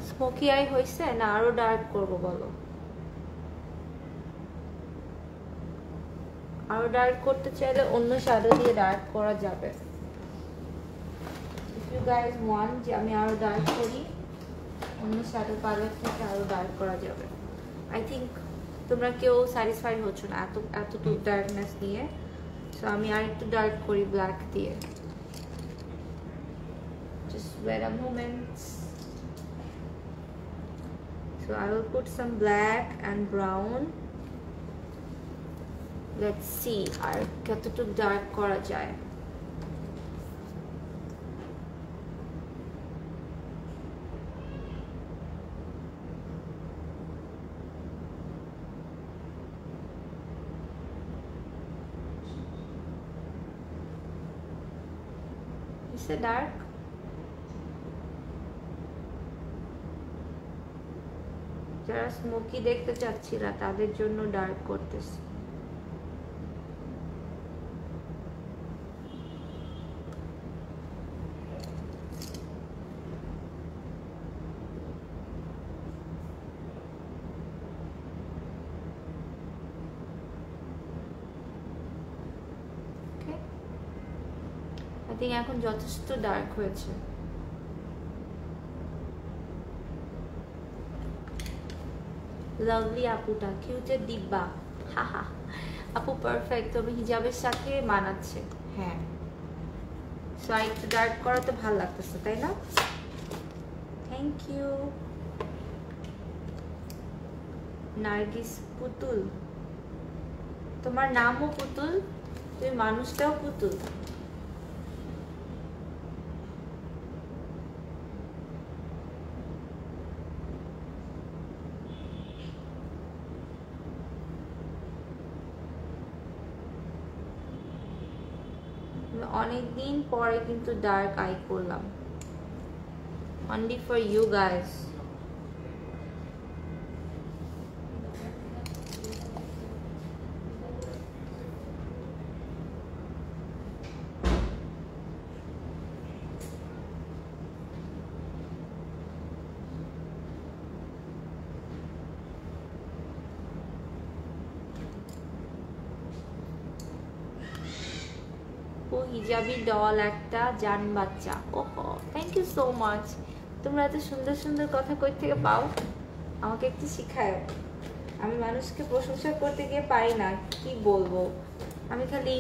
Smoky I হয়েছে না আরো ডার্ক করবো বলো? আরো ডার্ক করতে চাইলে অন্য শ্যাডো দিয়ে ডার্ক করা যাবে। ইফ ইউ গাইজ ওয়ান্ট যে আমি আরো ডার্ক করি, অন্য শ্যাডো প্যালেট থেকে আরো ডার্ক করা যাবে। আই থিঙ্ক তোমরা কেউ স্যাটিসফাইড হচ্ছ না এতটুকু ডার্কনেস নিয়ে, সো আমি আর একটু ডার্ক করি ব্ল্যাক দিয়ে। Just wait a moment. So I will put some black and brown. Let's see আর কতটুকু ডার্ক করা যায়। Is it dark? যারা স্মোকি দেখতে চাচ্ছিলা তাদের জন্য ডার্ক করতেছি। আই থিঙ্ক এখন যথেষ্ট ডার্ক হয়েছে। লাভলি আপুটা কিউটের দিব্যা, হাহা আপু পারফেক্ট, তবে হিজাবের সাথে মানাচ্ছে। হ্যাঁ, সো একটু ডার্ক করা তো ভালো লাগতেছে, তাই না? Thank you. নার্গিস পুতুল, তোমার নামও পুতুল, তুমি মানুষটাও পুতুল। অনেকদিন পরে কিন্তু ডার্ক আই করলাম, অনলি ফর ইউ গাইস। হিজাবি ডল একটা জান বাচ্চা। ওহো, থ্যাংক ইউ সো মাচ। তোমরা এত সুন্দর সুন্দর কথা কই থেকে পাও? আমাকে একটু শিখায়। আমি মানুষকে প্রশংসা করতে গিয়ে পারি না, কি বলবো। আমি খালি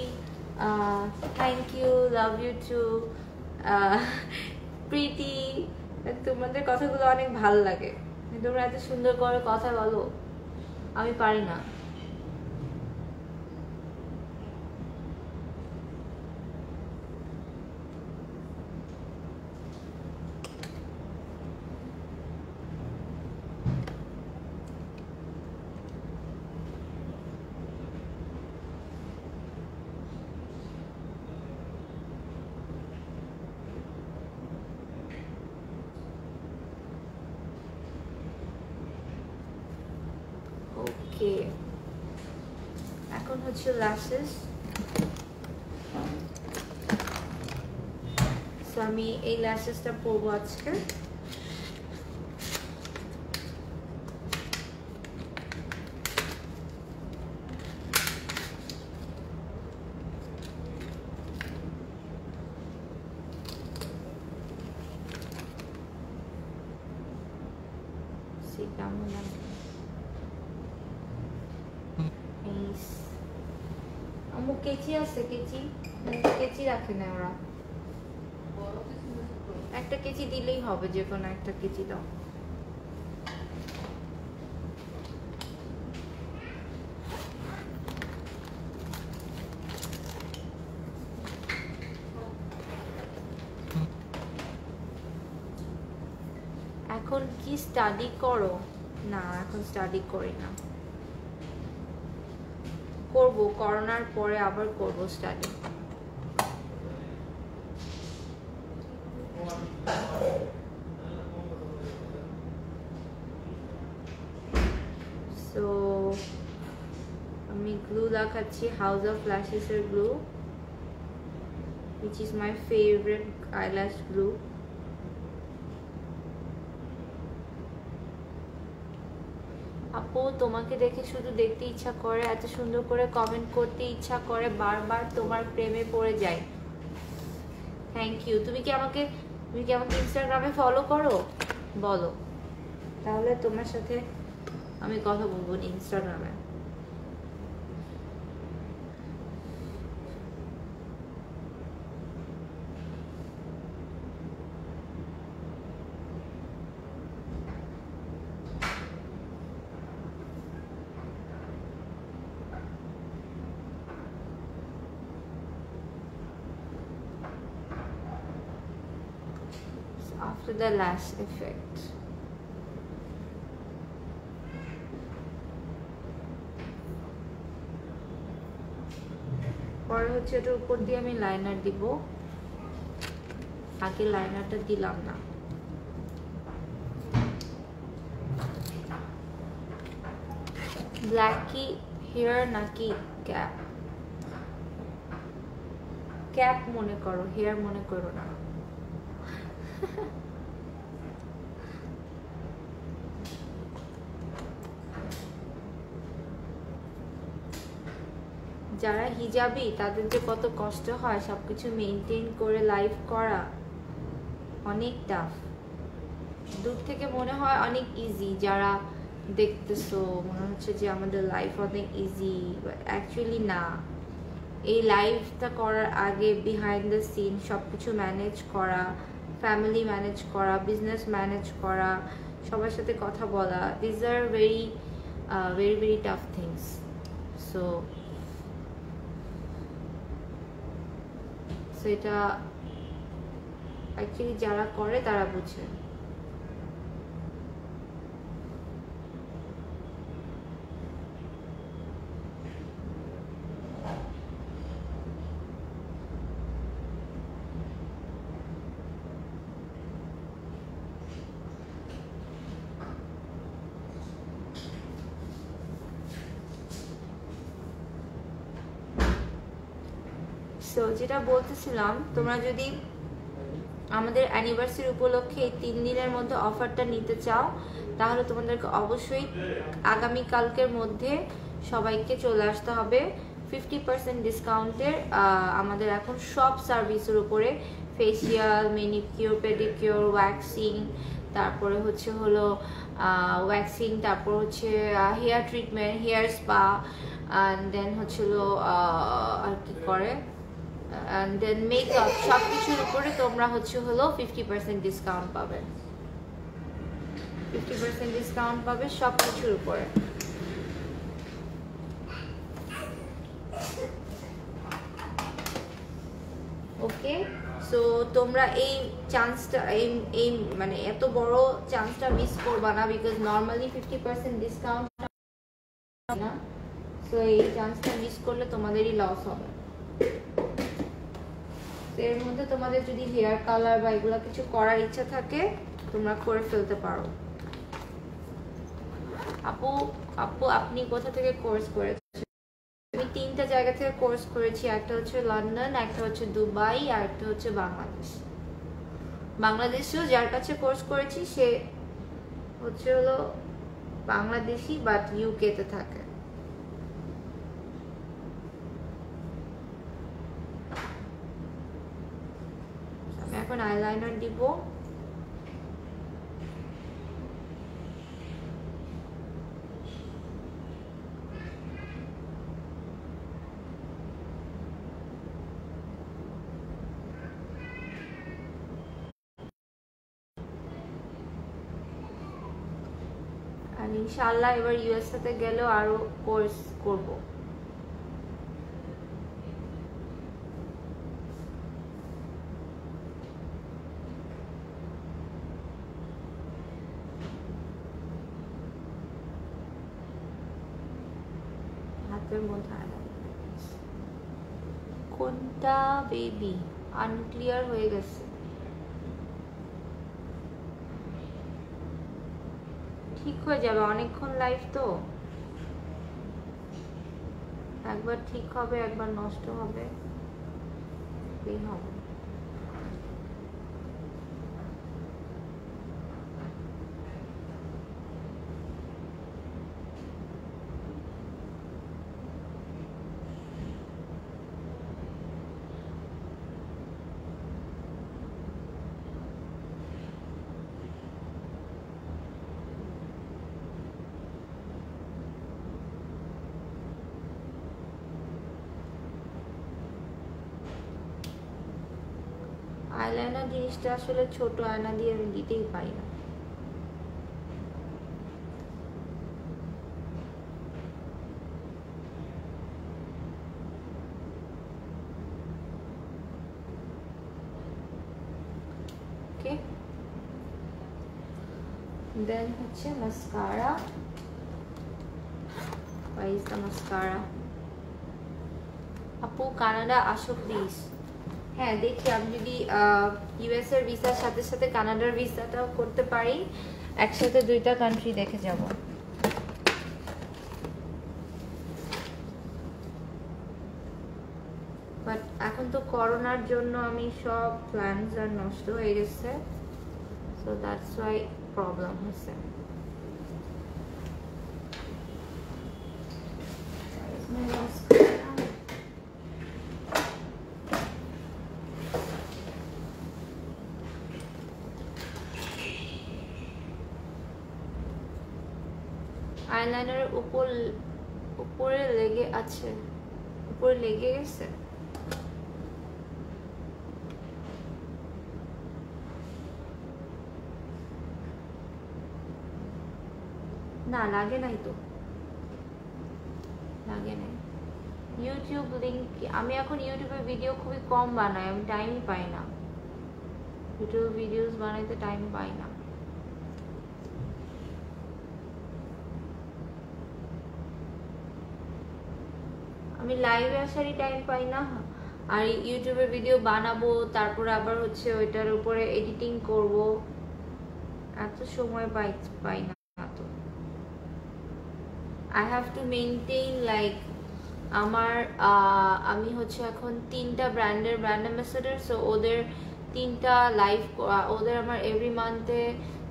thank you, love you too, Preeti, তোমাদের কথাগুলো অনেক ভালো লাগে। তোমরা এত সুন্দর করে কথা বলো, আমি পারি না। ওকে, এখন হচ্ছে ল্যাশেস। সো আমি এই ল্যাশেসটা পরবো আজকে। কেমন লাগে? আমু কেচি আছে, কেচি কেচি রাখে না ওরা, একটা কেচি দিলেই হবে, যে কোনো একটা কেচি দাও। এখন কি স্টাডি করো? না, এখন স্টাডি করি না, করব, করোনার পরে আবার করব স্টাডি। সো আমি গ্লু লাগাচ্ছি, হাউস অফ ল্যাশেস এর glue, which is my favorite eyelash glue. আপু তোমাকে দেখে শুধু দেখতে ইচ্ছা করে, এত সুন্দর করে কমেন্ট করতে ইচ্ছা করে, বারবার তোমার প্রেমে পড়ে যায়। Thank you. তুমি কি আমাকে ইনস্টাগ্রামে ফলো করো? বলো, তাহলে তোমার সাথে আমি কথা বলবো ইনস্টাগ্রামে। After the lash effect, পরে হচ্ছে এটার উপর দিয়ে আমি লাইনার দিব, আগে লাইনারটা দিলাম না। ব্ল্যাক কি হেয়ার নাকি ক্যাপ? ক্যাপ মনে করো, হেয়ার মনে করো না। যারা হিজাবি তাদের যে কত কষ্ট হয় সবকিছু মেনটেন করে লাইফ করা, অনেক টাফ। দূর থেকে মনে হয় অনেক ইজি, যারা দেখতেছো মনে হচ্ছে যে আমাদের লাইফ অনেক ইজি, বাট অ্যাকচুয়ালি না। এই লাইফটা করার আগে বিহাইন্ড দ্য সিন সব কিছু ম্যানেজ করা, ফ্যামিলি ম্যানেজ করা, বিজনেস ম্যানেজ করা, সবার সাথে কথা বলা, this are very very very tough things. So এটা অ্যাকচুয়ালি যারা করে তারা বুঝে। সো যেটা বলতেছিলাম, তোমরা যদি আমাদের অ্যানিভার্সারি উপলক্ষে এই 3 দিনের মধ্যে অফারটা নিতে চাও, তাহলে তোমাদেরকে অবশ্যই আগামীকালকের মধ্যে সবাইকে চলে আসতে হবে 50% ডিসকাউন্টের আমাদের এখন সব সার্ভিসের উপরে, ফেসিয়াল, ম্যানিকিউর, পেডিকিউর, ওয়্যাক্সিং, তারপরে হচ্ছে হলো ওয়্যাক্সিং, তারপর হচ্ছে hair treatment, hair spa, and then হচ্ছে হলো আর কি করে, and then makeup, সব কিছুর উপরে তোমরা হচ্ছে হলো 50% ডিসকাউন্ট পাবে। 50% ডিসকাউন্ট পাবে সব কিছুর উপরে। ওকে, সো তোমরা এই চান্সটা এই মানে এত বড় চান্সটা মিস করবা না, বিকজ নর্মালি 50% ডিসকাউন্ট না। সো এই চান্সটা মিস করলে তোমাদেরই লস হবে। এর মধ্যে তোমাদের যদি হেয়ার কালার বা এগুলো কিছু করার ইচ্ছা থাকে তোমরা করে ফেলতে পারো। আপু আপু আপনি কোথা থেকে কোর্স করেছেন? আমি 3টা জায়গা থেকে কোর্স করেছি, একটা হচ্ছে লন্ডন, একটা হচ্ছে দুবাই, আর একটা হচ্ছে বাংলাদেশ। বাংলাদেশেও যার কাছে কোর্স করেছি সে হচ্ছে হলো বাংলাদেশি, বাট ইউকে তে থাকে। এখন আইলাইনার দিব। আর ইনশাআল্লাহ এবার ইউএসএ তে গেলেও আরো কোর্স করব। হাতের মধ্যে কোনটা বেবি আনক্লিয়ার হয়ে গেছে? ঠিক হয়ে যাবে, অনেকক্ষণ লাইফ তো, একবার ঠিক হবে একবার নষ্ট হবে, এই হবে। আইলাইনার জিনিসটা আসলে ছোট আয়না দিয়ে আমি দিতেই পারি না। ওকে, দেন হচ্ছে mascara. Where is the mascara? আপু কানাডা আসো প্লিজ। হ্যাঁ দেখি, আমি যদি ইউএস এর ভিসার সাথে সাথে কানাডার ভিসাটাও করতে পারি, একসাথে 2টা কান্ট্রি দেখে যাব। বাট এখন তো করোনার জন্য আমি সব প্ল্যানস আর নষ্ট হয়ে গেছে, সো দ্যাটস ওয়াই প্রবলেম হচ্ছে। আইলাইনারের উপরে লেগে আছে, উপরে লেগে গেছে। না লাগে নাই তো, লাগে নাই। ইউটিউব লিংক, আমি এখন ইউটিউবে ভিডিও খুবই কম বানাই, আমি টাইমই পাই না, ইউটিউব ভিডিওস বানাইতে টাইম পাই না। আমি লাইভে আসারই টাইম পাই না, আর ইউটিউবে ভিডিও বানাবো, তারপরে আবার হচ্ছে ওইটার উপরে এডিটিং করব, এত সময় পাই না তো। I have to maintain like আমার আমি হচ্ছে এখন 3টা ব্র্যান্ডের ব্র্যান্ড অ্যাম্বাসেডর, সো ওদের 3টা লাইভ, ওদের আমার এভরি মান্থে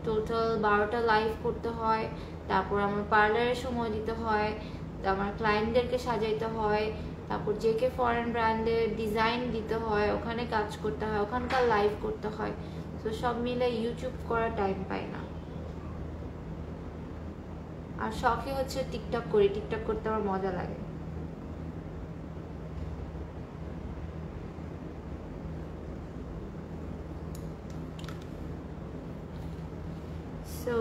টোটাল 12টা লাইভ করতে হয়, তারপর আমার পার্লারে সময় দিতে হয়, আমার ক্লায়েন্টদেরকে সাজাইতে হয়, তারপর জেকে ফরেন ব্র্যান্ডের ডিজাইন দিতে হয়, ওখানে কাজ করতে হয়, ওখানকার লাইভ করতে হয়, তো সব মিলে ইউটিউব করার টাইম পাই না। আর শখে হচ্ছে টিকটক করি, টিকটক করতে আমার মজা লাগে। সো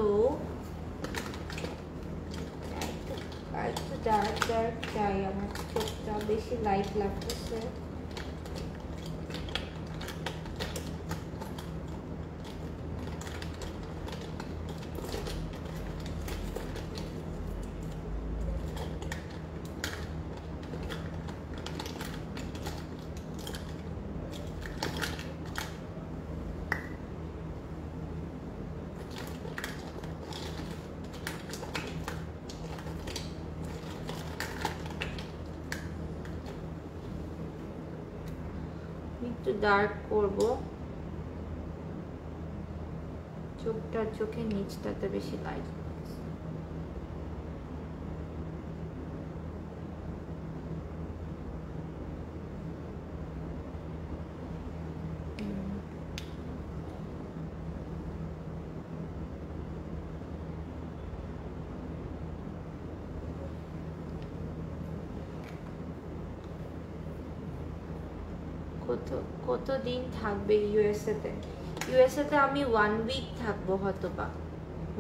একটু ডার্ক ডার্ক চাই, আমার চোখটা বেশি লাইট লাগতেছে। একটু ডার্ক করব, চোখের নিচটাতে বেশি লাইট। কতদিন থাকবে ইউএসএ তে? ইউএসএ তে আমি 1 উইক থাকবো, হয়তো বা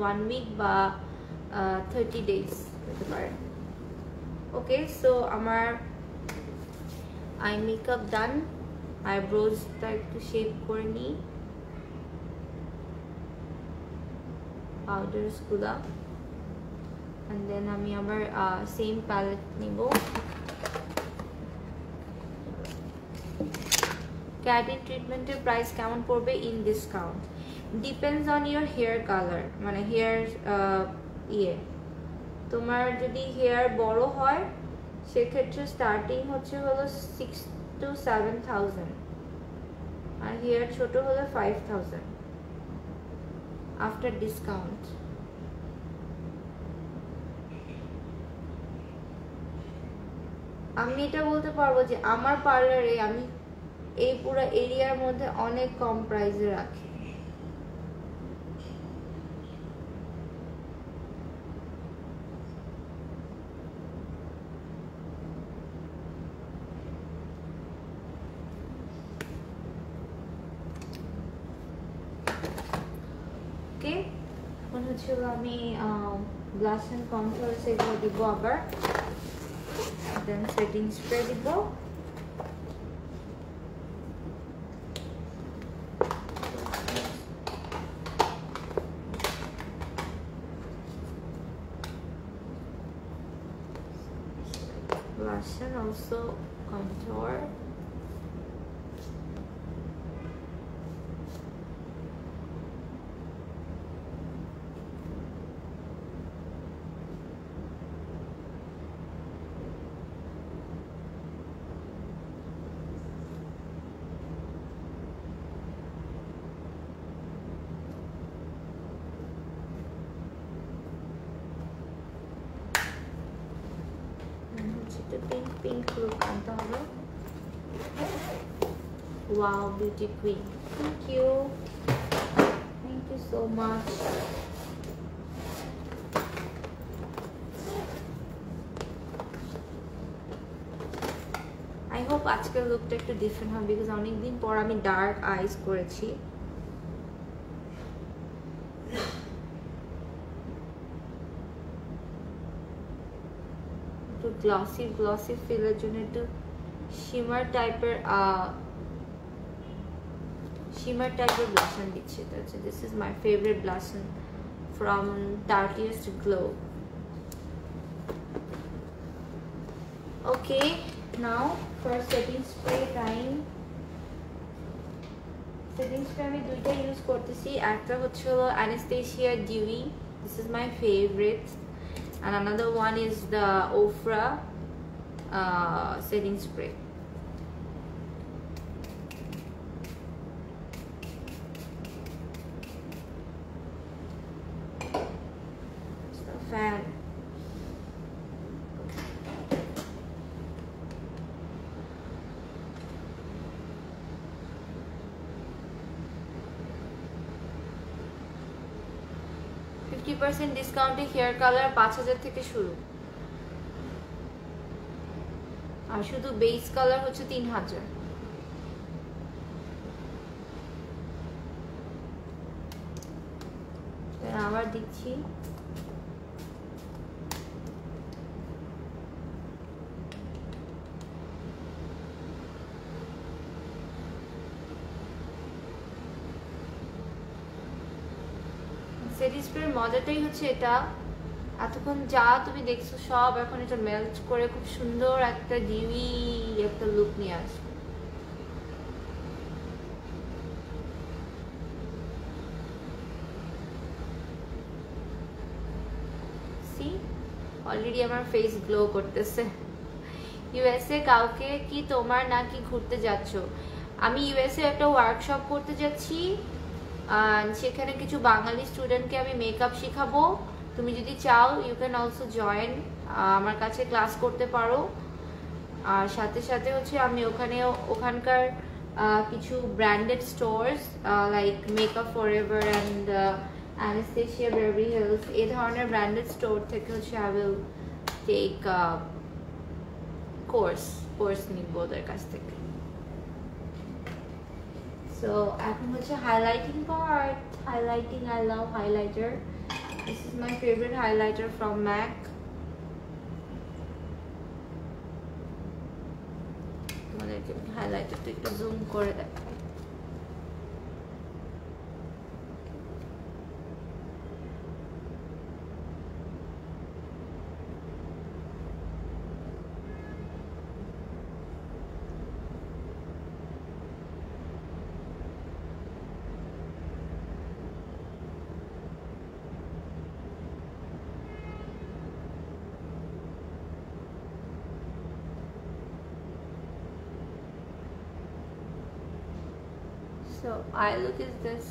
1 উইক বা 30 ডেজ হতে পারে। ওকে, সো আমার আই মেকআপ ডান, আইব্রোজটা একটু শেপ করে নিই, পাউডারস গুলা, এন্ড দেন আমি আবার সেম প্যালেট নিব। ক্যারাটিন ট্রিটমেন্টের প্রাইস কেমন পড়বে in discount? Depends on your hair colour, মানে হেয়ার তোমার যদি হেয়ার বড় হয় সেক্ষেত্রে স্টার্টিং হচ্ছে হলো 6 to 7,000, আর হেয়ার ছোট হলে 5,000 আফটার ডিসকাউন্ট। আমি এটা বলতে পারবো যে আমার পার্লারে আমি এই পুরো এরিয়ার মধ্যে অনেক কম প্রাইসে রাখি। ওকে, এখন হচ্ছে আমি ব্লাশ এন্ড কন্ট্রোল সেগুলো দিব, আবার দেন সেটিং স্প্রে দিব। Blush and also contour. Pink look আনতে হবে। Wow, beauty queen, thank you so much. Hope আজকের লুকটা একটু ডিফারেন্ট হবে, বিকজ অনেকদিন পর আমি ডার্ক আইস করেছি। একটু গ্লসি ফিলের জন্য একটু শিমার টাইপের ব্লাশন দিচ্ছি। This is my favourite ব্লাশন from Tarteist Glow. Okay, now for setting spray time. Setting spray আমি দুইটা ইউজ করতেছি, একটা হচ্ছে হলো Anastasia Dewy, this is my favorite, and another one is the Ofra setting spray. Fan. $50% ডিসকাউন্টে hair colour 5000 থেকে শুরু, আর শুধু বেস কালার হচ্ছে 3000। আবার দিচ্ছি সেটিং স্প্রের মজাটাই হচ্ছে এটা, এতক্ষণ যা তুমি দেখছো সব এখন এটা মেল্ট করে খুব সুন্দর একটা ডিউই একটা লুক নিয়ে আসবে। সি অলরেডি আমার ফেস গ্লো করতেছে। ইউএসএ কাউকে কি তোমার নাকি ঘুরতে যাচ্ছ? আমি ইউএসএ একটা ওয়ার্কশপ করতে যাচ্ছি, সেখানে কিছু বাঙালি স্টুডেন্টকে আমি মেকআপ শেখাবো। তুমি যদি চাও ইউ ক্যান অলসো জয়েন, আমার কাছে ক্লাস করতে পারো। আর সাথে সাথে হচ্ছে আমি ওখানকার কিছু branded stores like Makeup Forever and Anastasia Beverly Hills এই ধরনের ব্র্যান্ডেড স্টোর থেকে হচ্ছে আই উইল টেক কোর্স নিব ওদের কাছ থেকে। So এখন হচ্ছে highlighting part. Highlighting, I love highlighter. This is my favorite highlighter from MAC. তোমাদেরকে হাইলাইটারটা একটু জুম করে দেখাই। So eye look is this.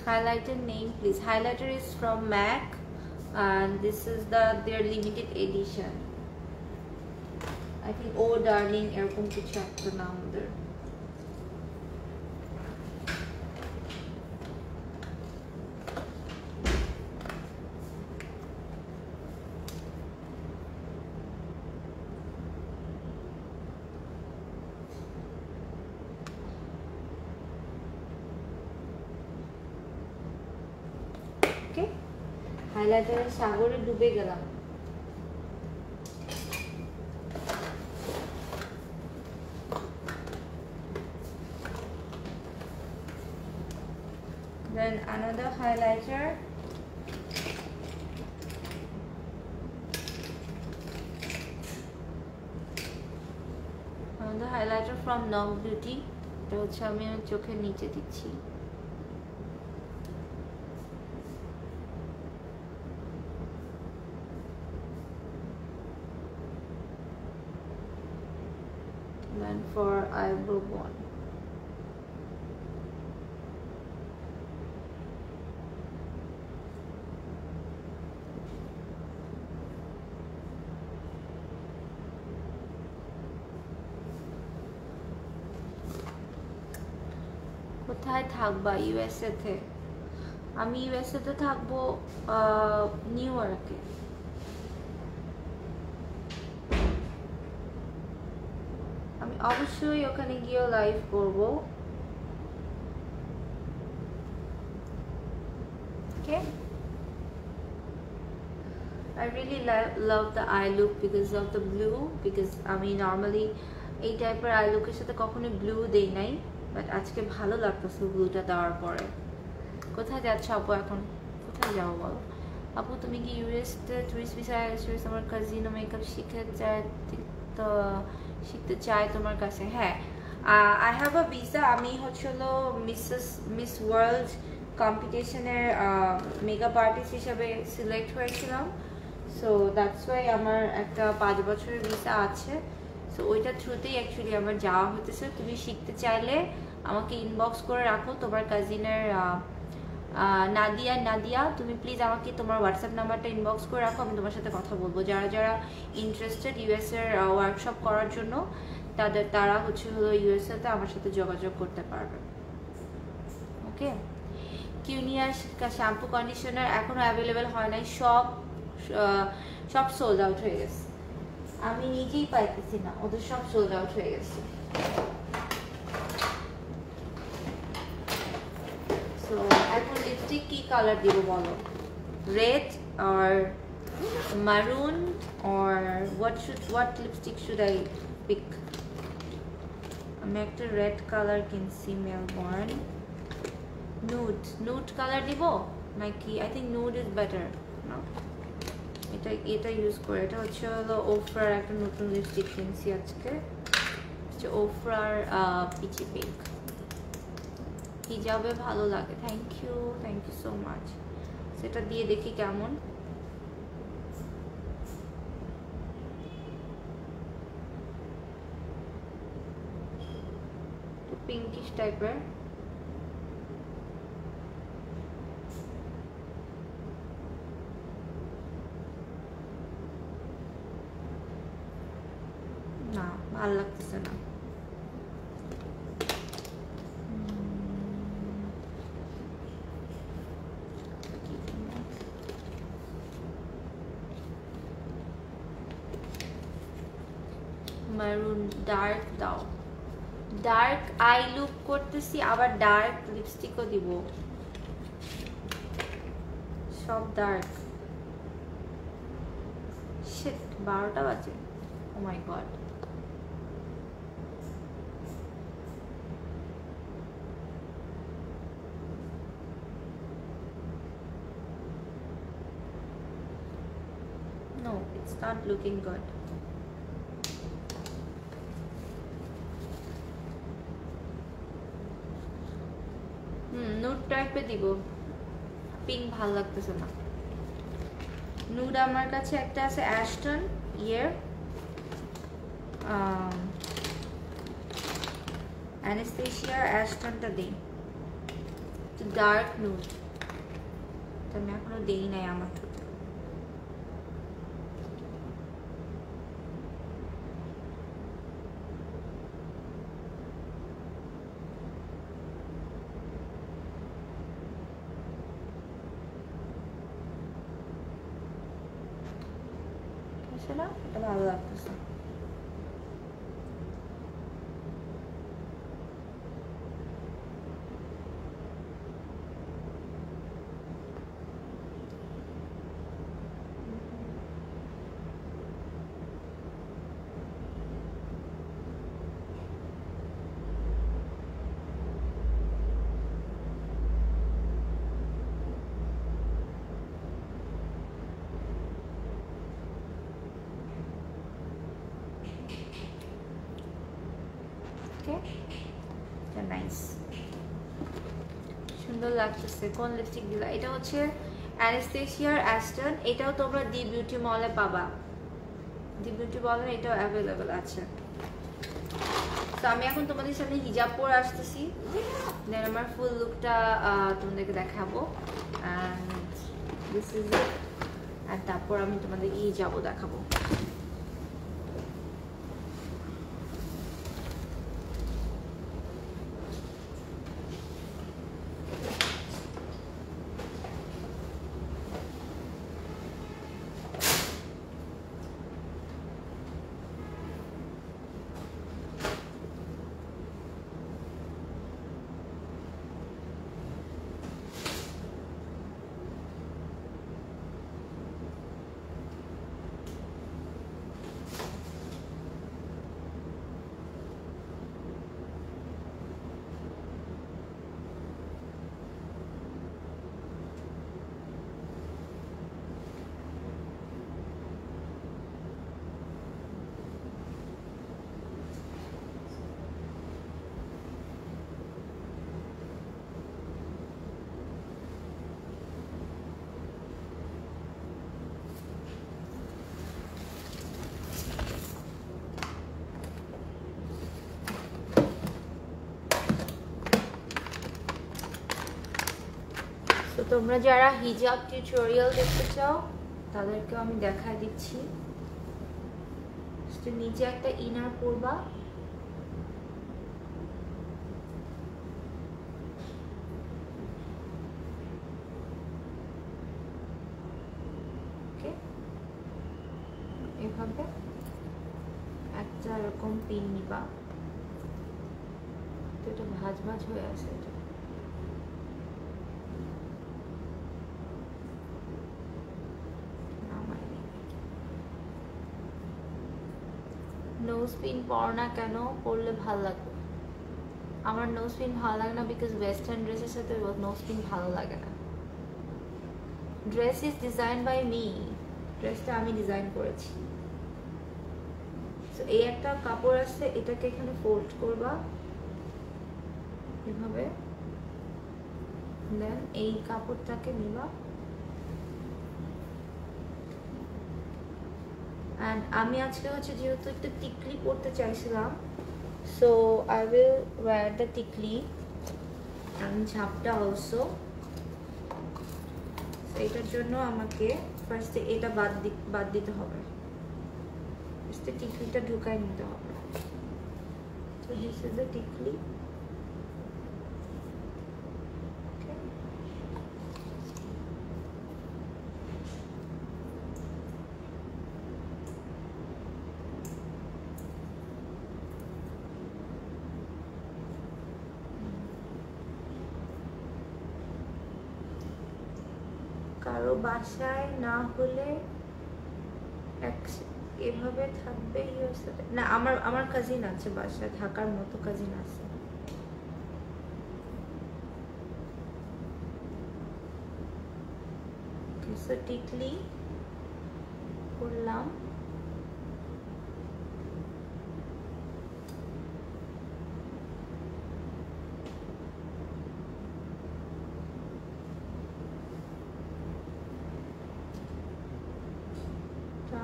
Highlighter name please. Highlighter is from MAC and this is their limited edition. I think Oh Darling এরকম কিছু একটা নাম ওদের। হাইলাইটারের সাগরে ডুবে গেলাম। Then another highlighter. Another highlighter from Nog Beauty. এটা হচ্ছে আমি চোখের নিচে দিচ্ছি। And for eyebrow bone. কোথায় থাকবা ইউএসএ তে? আমি ইউএসএ তে থাকবো নিউ ইয়র্কে। আমি অবশ্যই ওখানে গিয়ে লাইভ করব। ওকে, I really love the eye look because of the blue, because আমি নর্মালি এই টাইপের আই লুকের সাথে কখনোই ব্লু দেই নাই, বাট আজকে ভালো লাগতেছে ব্লুটা দেওয়ার পরে। কোথায় যাচ্ছ আপু এখন? কোথায় যাবো বলো? আপু তুমি কি ইউএসতে টুরিস্ট ভিসায় আসছো? আমার কাজিনও মেকআপ শিখতে চায় তোমার কাছে। হ্যাঁ, আই হ্যাভ আ ভিসা। আমি হলো মিস ওয়ার্ল্ড কম্পিটিশনের মেকআপ আর্টিস্ট হিসাবে সিলেক্ট হয়েছিলাম। সো দ্যাটস ওয়াই আমার একটা 5 বছরের ভিসা আছে। সো ওইটা থ্রুতেই অ্যাকচুয়ালি আমার যাওয়া হতেছে। তুমি শিখতে চাইলে আমাকে ইনবক্স করে রাখো, তোমার কাজিনের নাদিয়া তুমি প্লিজ আমাকে তোমার হোয়াটসঅ্যাপ নাম্বারটা ইনবক্স করে রাখো, আমি তোমার সাথে কথা বলবো। যারা যারা ইন্টারেস্টেড ইউএসএর ওয়ার্কশপ করার জন্য তারা হলো ইউএসএতে আমার সাথে যোগাযোগ করতে পারবে। ওকে, কিউনিয়ার শ্যাম্পু কন্ডিশনার এখনো অ্যাভেলেবেল হয় নাই, সব সোল্ড আউট হয়ে গেছে। আমি নিজেই পাইতেছি না, ওদের সব সোল্ড আউট হয়ে গেছে। সো এখন লিপস্টিক কি কালার দিব বলো? Red or maroon or what lipstick should I pick? আমি একটা রেড কালার কিনছি, মেলবোর্ন। নুড কালার দিব নাকি? I think nude is better. না, এটা ইউজ করে। এটা হলো ওফরার একটা নতুন লিপস্টিক কিনছি আজকে, ওফরার পিচি পিঙ্ক। হিজাবে ভালো লাগে। Thank you so much. সেটা দিয়ে দেখি কেমন। পিঙ্কিশ টাইপের। না, ভালো লাগতেছে না। মারুন ডার্ক দাও। ডার্ক আই লুক করতেছি, আবার ডার্ক লিপস্টিকও দিব। সব ডার্ক। শিট, 12টা বাজে। Oh my god. No, it's not looking good. Nude টাইপে দিব, পিঙ্ক ভালো লাগতেছে না। নুড আমার কাছে একটা আছে অ্যাশটন ইয়ার অ্যানাস্টেশিয়ার অ্যাশটনটা দিই, ডার্ক নুড। আমি এখনো দেই নাই আমার ঠোঁটে। না, এটা ভালো লাগতেছে। নাইস, সুন্দর লাগতেছে। কোন লিপস্টিক দিলা? এটা হচ্ছে অ্যানাস্টেশিয়ার অ্যাশটন। এটাও তোমরা দি বিউটি মলে পাবা। দি বিউটি মলে এটাও অ্যাভেলেবেল আছে। তো আমি এখন তোমাদের সামনে হিজাব পরে আসতেছি, দেন আমার ফুল লুকটা তোমাদেরকে দেখাবো। And this is it. আর তারপর আমি তোমাদের হিজাবও দেখাবো। তো তোমরা যারা হিজাব টিউটোরিয়াল দেখতে চাও তাদেরকে আমি দেখায় দিচ্ছি। নিচে একটা ইনার পরবা, এভাবে একটা এরকম পিন নিবা। তো এটা ভাঁজ ভাঁজ হয়ে আছে, এটা নোজ পিন পর না কেন? পরলে ভালো লাগবে। আমার নোজ পিন ভালো লাগে না বিকজ ওয়েস্টার্ন ড্রেসের সাথে নোজ পিন ভালো লাগে না। Dress is design by me, ড্রেসটা আমি ডিজাইন করেছি। তো এই একটা কাপড় আছে, এটাকে এখানে ফোল্ড করবা এভাবে, দেন এই কাপড়টাকে নিবা and আমি আজকে হচ্ছে যেহেতু একটু টিকলি পরতে চাইছিলাম, so I will wear the টিকলি and ঝাপটা also। এটার জন্য আমাকে ফার্স্টে এটা বাদ দিতে হবে, ফার্স্টে টিকলিটা ঢুকাই নিতে হবে। so this is the টিকলি। কারো বাসায় না হলে এভাবে থাকবে না। আমার কাজিন আছে বাসায়, থাকার মতো কাজিন আছে। টিকলি করলাম,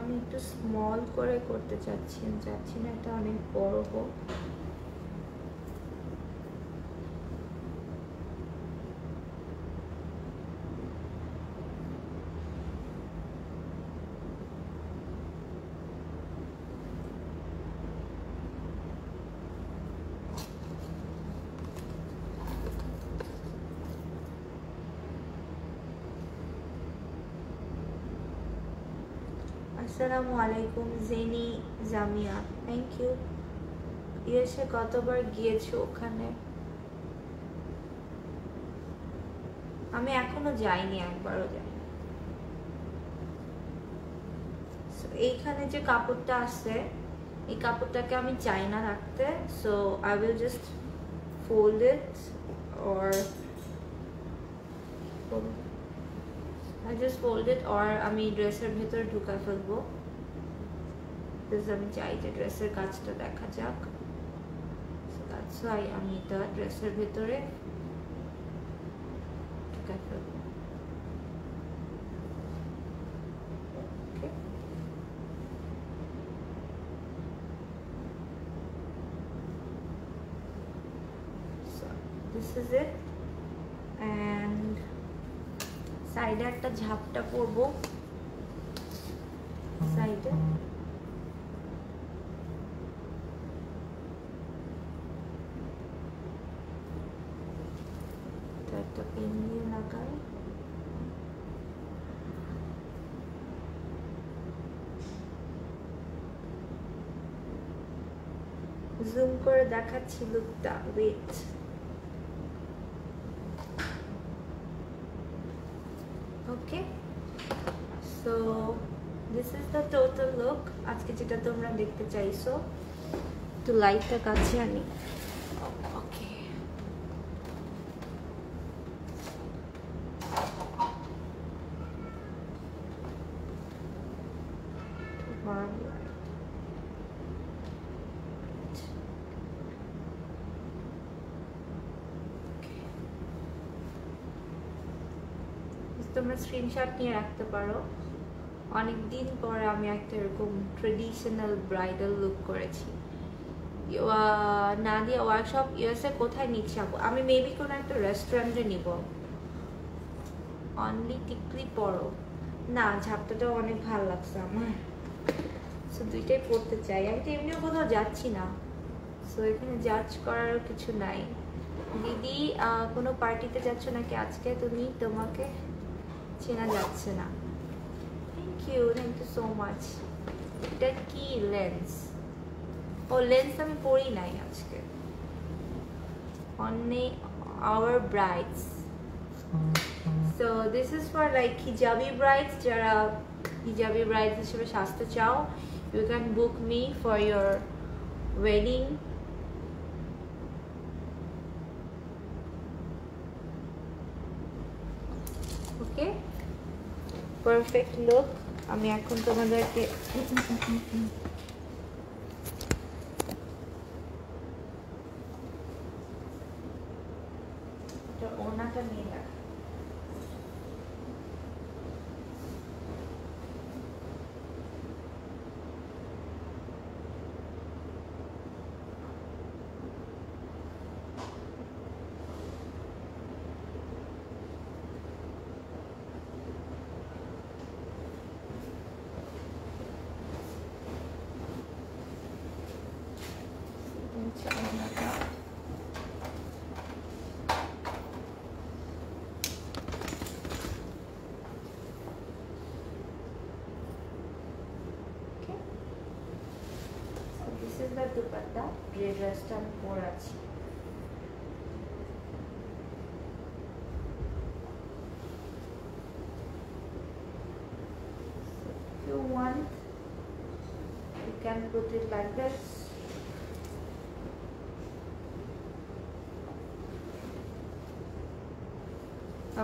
আমি একটু স্মল করে করতে চাচ্ছি না এটা অনেক বড় হোক। আসসালামু আলাইকুম Jeni Jamia, thank you. USA কতবার গিয়েছো? ওখানে আমি এখনো যাইনি, একবারও যাইনি। এইখানে যে কাপড়টা আছে এই কাপড়টাকে আমি চাই না রাখতে, so I will just fold it or I just fold it or আমি ড্রেসের ভেতরে ঢুকা ফেলবো, বিকজ আমি চাই যে ড্রেসের কাজটা দেখা যাক। সো দ্যাটস ওয়াই আমি এটা ড্রেসের ভেতরে ঢুকা ফেলবো। Okay, so this is it. And সাইডে একটা ঝাপটা পরবো, সাইডে একটা পিন দিয়ে লাগাই। জুম করে দেখাচ্ছি লুকটা, wait. Okay, so this is the total look আজকে যেটা তোমরা দেখতে চাইছো। একটু লাইটটা কাছে আনি। ওকে, তোমরা স্ক্রিনশট নিয়ে রাখতে পারো। অনেকদিন পর আমি একটা এরকম ট্রেডিশনাল ব্রাইডাল লুক করেছি। নাদিয়া ওয়ার্কশপ ইউএসএ কোথায় নিচ্ছে আপু? আমি মেবি কোনো একটা রেস্টুরেন্টে নিব। অনলি টিকলি পরো না, ঝাপটাটা অনেক ভালো লাগছে আমার। সো দুইটাই পড়তে চাই। আমি তো এমনিও কোথাও যাচ্ছি না, সো এখানে জাজ করার কিছু নাই। দিদি কোনো পার্টিতে যাচ্ছ নাকি আজকে তুমি? তোমাকে চেনা যাচ্ছে না। Thank you so much. এটা কি লেন্স? ও লেন্স আমি পরি নাই আজকে। Only our brides. So this is for like hijabi brides. যারা hijabi brides হিসেবে সাজতে চাও, you can book me for your wedding. Okay, perfect look. আমি এখন তোমাদেরকে ওনাটা নিয়ে রাখ। দুপাট্টা ড্রেসটা আমি পরে আছি। If you want, you can put it like this.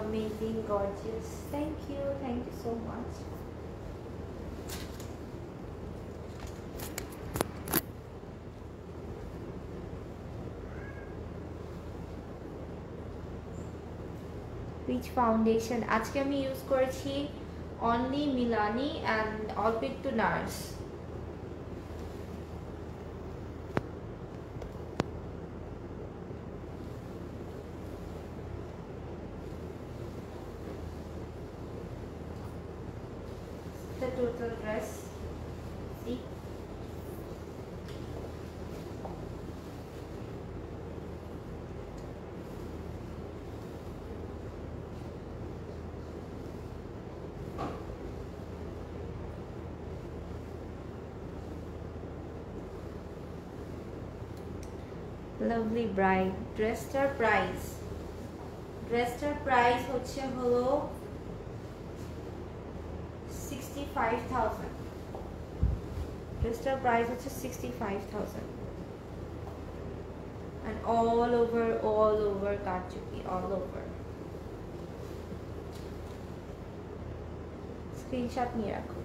Amazing, gorgeous. Thank you so much. Which foundation? আজকে আমি ইউজ করেছি only Milani and Olpit to Nars. The total dress. See? Lovely bride. Dressটার প্রাইস হচ্ছে হলো 65,000. ড্রেসটার price হচ্ছে 65,000 and all over কারচুপি, all over. Screenshot নিয়ে রাখো।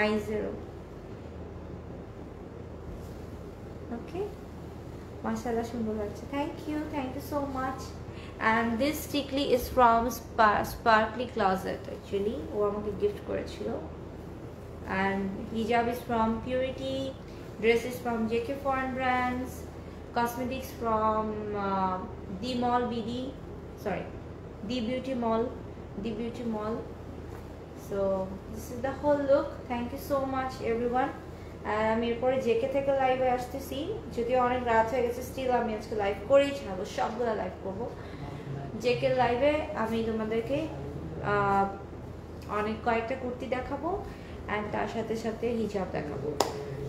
I0. Okay, mashallah সুন্দর লাগছে। Thank you so much. And this stickley is from Sparkly Closet actually, ও আমাকে গিফট করেছিল। And hijab is from Purity, dress is from JK Foreign Brands, cosmetics from The Beauty Mall. So this is the whole look. Thank you so much everyone. আমি এরপরে JK থেকে লাইভে আসতেছি, যদিও অনেক রাত হয়ে গেছে, স্টিল আমি আজকে লাইভ করেই ছাড়বো, সবগুলো লাইভ করবো। জেকে লাইভে আমি তোমাদেরকে কয়েকটা কুর্তি দেখাবো অ্যান্ড তার সাথে সাথে হিজাব দেখাবো।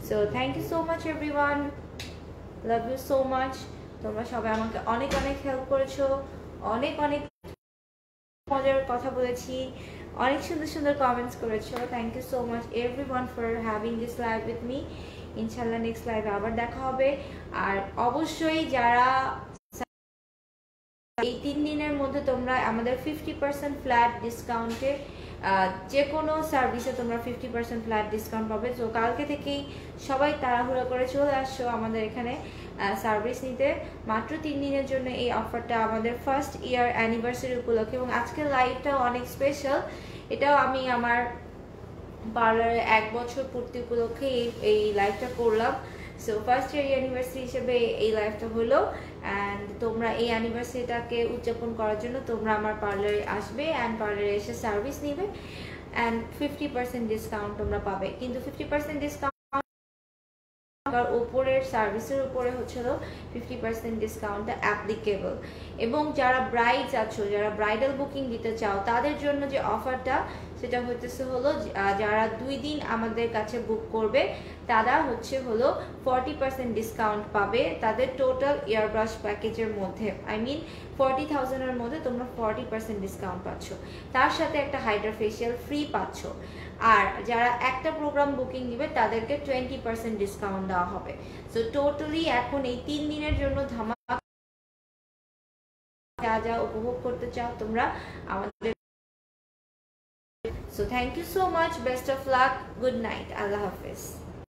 So thank you so much everyone, love you so much. তোমরা সবাই আমাকে অনেক হেল্প করেছো, অনেক মজার কথা বলেছি, অনেক সুন্দর কমেন্টস করেছো। Thank you so much everyone for having this live with me. ইনশাল্লাহ নেক্সট লাইভে আবার দেখা হবে। আর অবশ্যই যারা এই 3 দিনের মধ্যে তোমরা আমাদের 50% ফ্ল্যাট ডিসকাউন্টে যে কোনো সার্ভিসে তোমরা 50% ফ্ল্যাট ডিসকাউন্ট পাবে। তো কালকে থেকেই সবাই তাড়াহুড়া করে চলে আসছো আমাদের এখানে সার্ভিস নিতে। মাত্র 3 দিনের জন্য এই অফারটা আমাদের ফার্স্ট ইয়ার অ্যানিভার্সারি উপলক্ষে, এবং আজকের লাইভটাও অনেক স্পেশাল। এটাও আমি আমার পার্লারে 1 বছর পূর্তি উপলক্ষে এই লাইভটা করলাম। সো ফার্স্ট ইয়ার অ্যানিভার্সারি হিসেবে এই লাইফটা হলো, অ্যান্ড তোমরা এই অ্যানিভার্সারিটাকে উদযাপন করার জন্য তোমরা আমার পার্লারে আসবে অ্যান্ড পার্লারে এসে সার্ভিস নিবে, অ্যান্ড 50% ডিসকাউন্ট তোমরা পাবে। কিন্তু 50% ডিসকাউন্ট উপরের সার্ভিসের উপরে হচ্ছিল 50% ডিসকাউন্ট অ্যাপ্লিকেবল। এবং যারা ব্রাইডস আছো, যারা ব্রাইডাল বুকিং দিতে চাও, তাদের জন্য যে অফারটা সেটা হইতেছে হলো যারা 2 দিন আমাদের কাছে বুক করবে তারা হলো 40% ডিসকাউন্ট পাবে তাদের টোটাল ইয়ারব্রাশ প্যাকেজের মধ্যে। আই মিন 40,000 এর মধ্যে তোমরা 40% ডিসকাউন্ট পাচ্ছ, তার সাথে একটা হাইড্রা ফেশিয়াল ফ্রি পাচ্ছ। আর যারা একটা প্রোগ্রাম বুকিং দিবে তাদেরকে 20% ডিসকাউন্ট দেওয়া হবে। সো টোটালি এখন এই 3 দিনের জন্য ধামাকা, যা যা উপভোগ করতে চাও তোমরা আমাদের। So thank you so much, best of luck, good night, আল্লাহ হাফেজ।